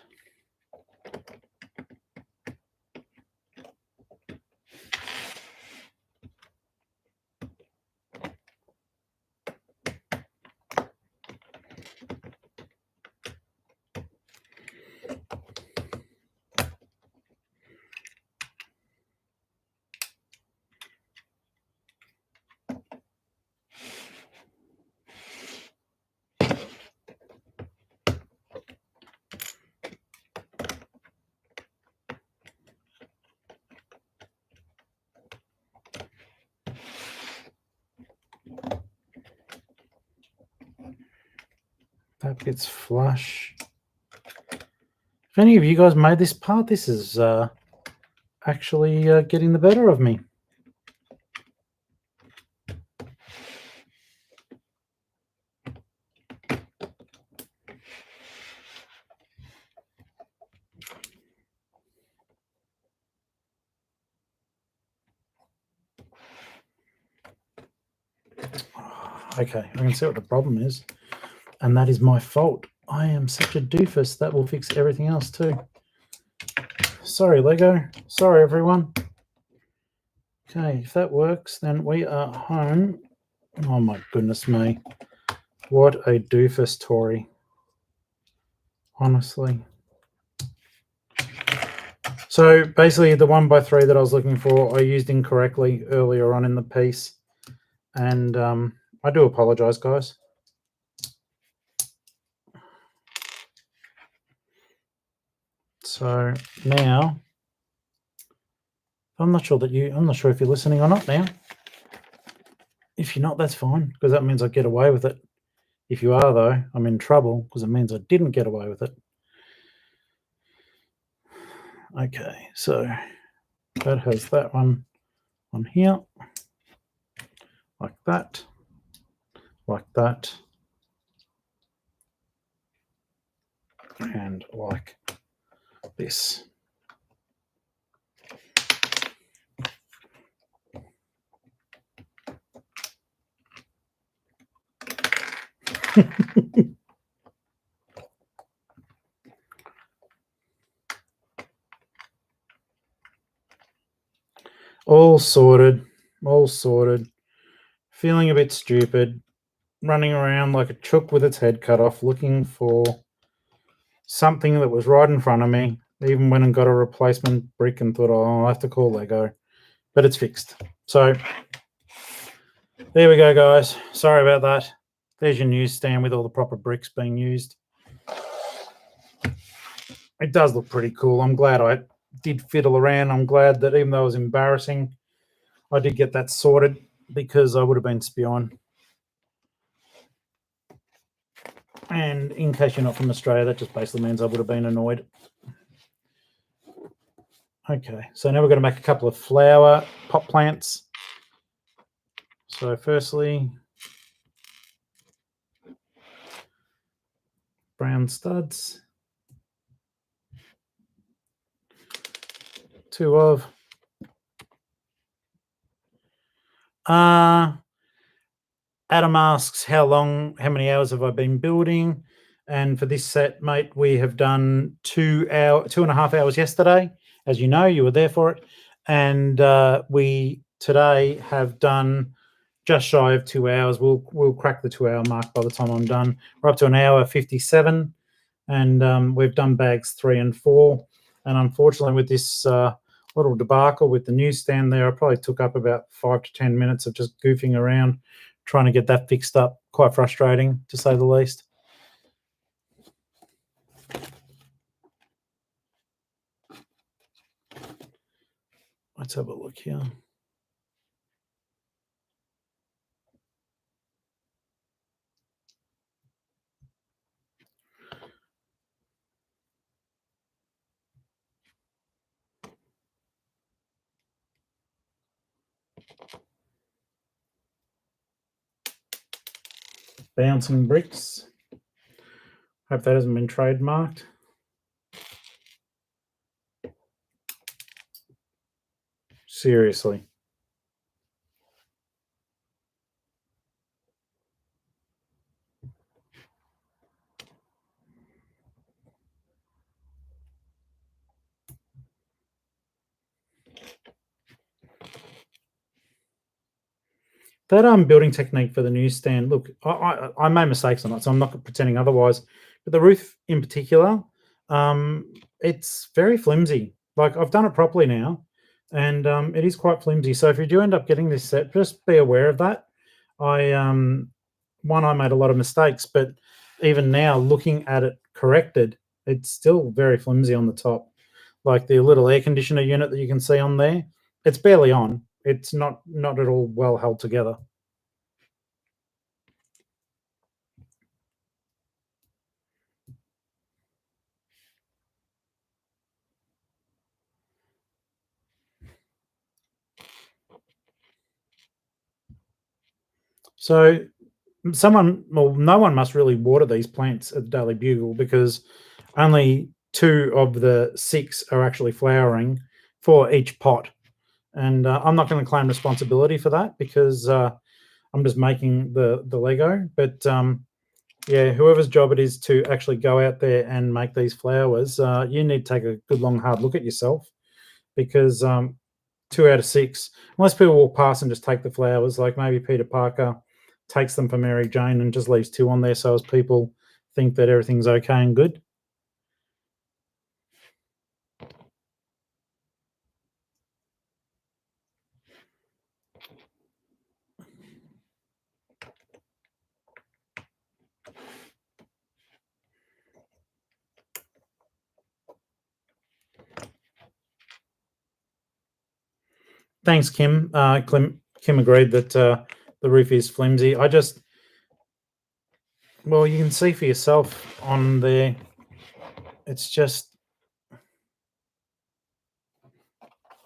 That bit's flush. If any of you guys made this part, this is actually getting the better of me. Okay, I can see what the problem is. And that is my fault. I am such a doofus. That will fix everything else too. Sorry, Lego. Sorry, everyone. Okay, if that works, then we are home. Oh my goodness me. What a doofus, Tori. Honestly. So basically the 1x3 that I was looking for, I used incorrectly earlier on in the piece. And I do apologize, guys. So now, I'm not sure if you're listening or not now. If you're not, that's fine, because that means I get away with it. If you are, though, I'm in trouble, because it means I didn't get away with it. Okay, so that has that one on here, like that, and like this. All sorted. All sorted. Feeling a bit stupid. Running around like a chook with its head cut off, looking for something that was right in front of me. Even went and got a replacement brick and thought, oh, I'll have to call Lego. But it's fixed. So there we go, guys. Sorry about that. There's your newsstand with all the proper bricks being used. It does look pretty cool. I'm glad I did fiddle around. I'm glad that even though it was embarrassing, I did get that sorted because I would have been spewing. And in case you're not from Australia, that just basically means I would have been annoyed. Okay, so now we're going to make a couple of flower pot plants. So firstly, brown studs. 2 of. Adam asks, how many hours have I been building? And for this set, mate, we have done 2.5 hours yesterday. As you know, you were there for it. And we today have done just shy of 2 hours. We'll crack the 2-hour mark by the time I'm done. We're up to 1:57, and we've done bags 3 and 4. And unfortunately, with this little debacle with the newsstand there, I probably took up about 5 to 10 minutes of just goofing around, trying to get that fixed up. Quite frustrating, to say the least. Let's have a look here. Bouncing bricks. Hope that hasn't been trademarked. Seriously. That building technique for the newsstand, look, I made mistakes on it, so I'm not pretending otherwise. But the roof in particular, it's very flimsy. Like, I've done it properly now, and it is quite flimsy. So if you do end up getting this set, just be aware of that. I made a lot of mistakes, but even now, looking at it corrected, it's still very flimsy on the top. Like the little air conditioner unit that you can see on there, it's barely on. It's not at all well held together. So no one must really water these plants at the Daily Bugle, because only 2 of the 6 are actually flowering for each pot. And I'm not going to claim responsibility for that, because I'm just making the Lego. But yeah, whoever's job it is to actually go out there and make these flowers, you need to take a good long hard look at yourself, because 2 out of 6, unless people walk past and just take the flowers, like maybe Peter Parker takes them for Mary Jane and just leaves 2 on there so as people think that everything's okay and good. Thanks, Kim. Kim agreed that the roof is flimsy. Well, you can see for yourself on there. It's just,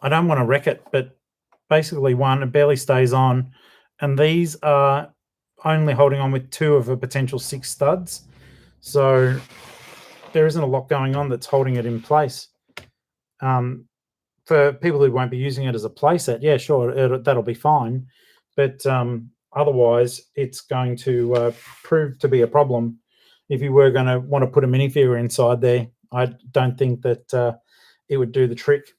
I don't want to wreck it, but basically, one, it barely stays on, and these are only holding on with 2 of a potential 6 studs. So there isn't a lot going on that's holding it in place. For people who won't be using it as a playset, yeah, sure, that'll be fine. But otherwise, it's going to prove to be a problem. If you were going to want to put a minifigure inside there, I don't think that it would do the trick.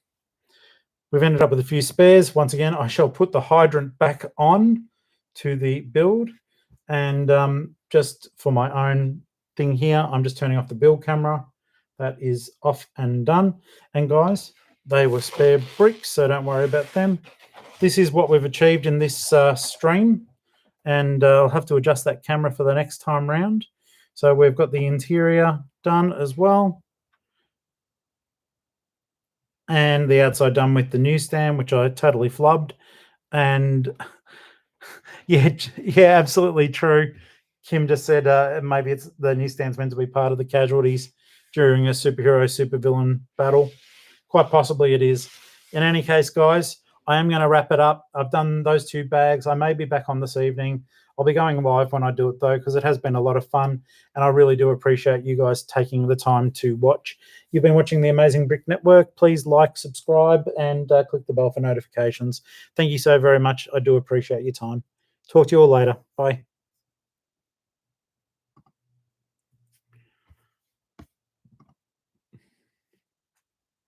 we've ended up with a few spares. Once again, I shall put the hydrant back on to the build. And just for my own thing here, I'm just turning off the build camera. That is off and done. And guys, they were spare bricks, so don't worry about them. This is what we've achieved in this stream. And I'll have to adjust that camera for the next time round. So we've got the interior done as well. And the outside done with the newsstand, which I totally flubbed. And yeah, absolutely true. Kim just said maybe it's the newsstand's meant to be part of the casualties during a superhero supervillain battle. Quite possibly it is. In any case, guys, I am going to wrap it up. I've done those 2 bags. I may be back on this evening. I'll be going live when I do it, though, because it has been a lot of fun, and I really do appreciate you guys taking the time to watch. You've been watching the Amazing Brick Network. Please like, subscribe, and click the bell for notifications. Thank you so very much. I do appreciate your time. Talk to you all later. Bye.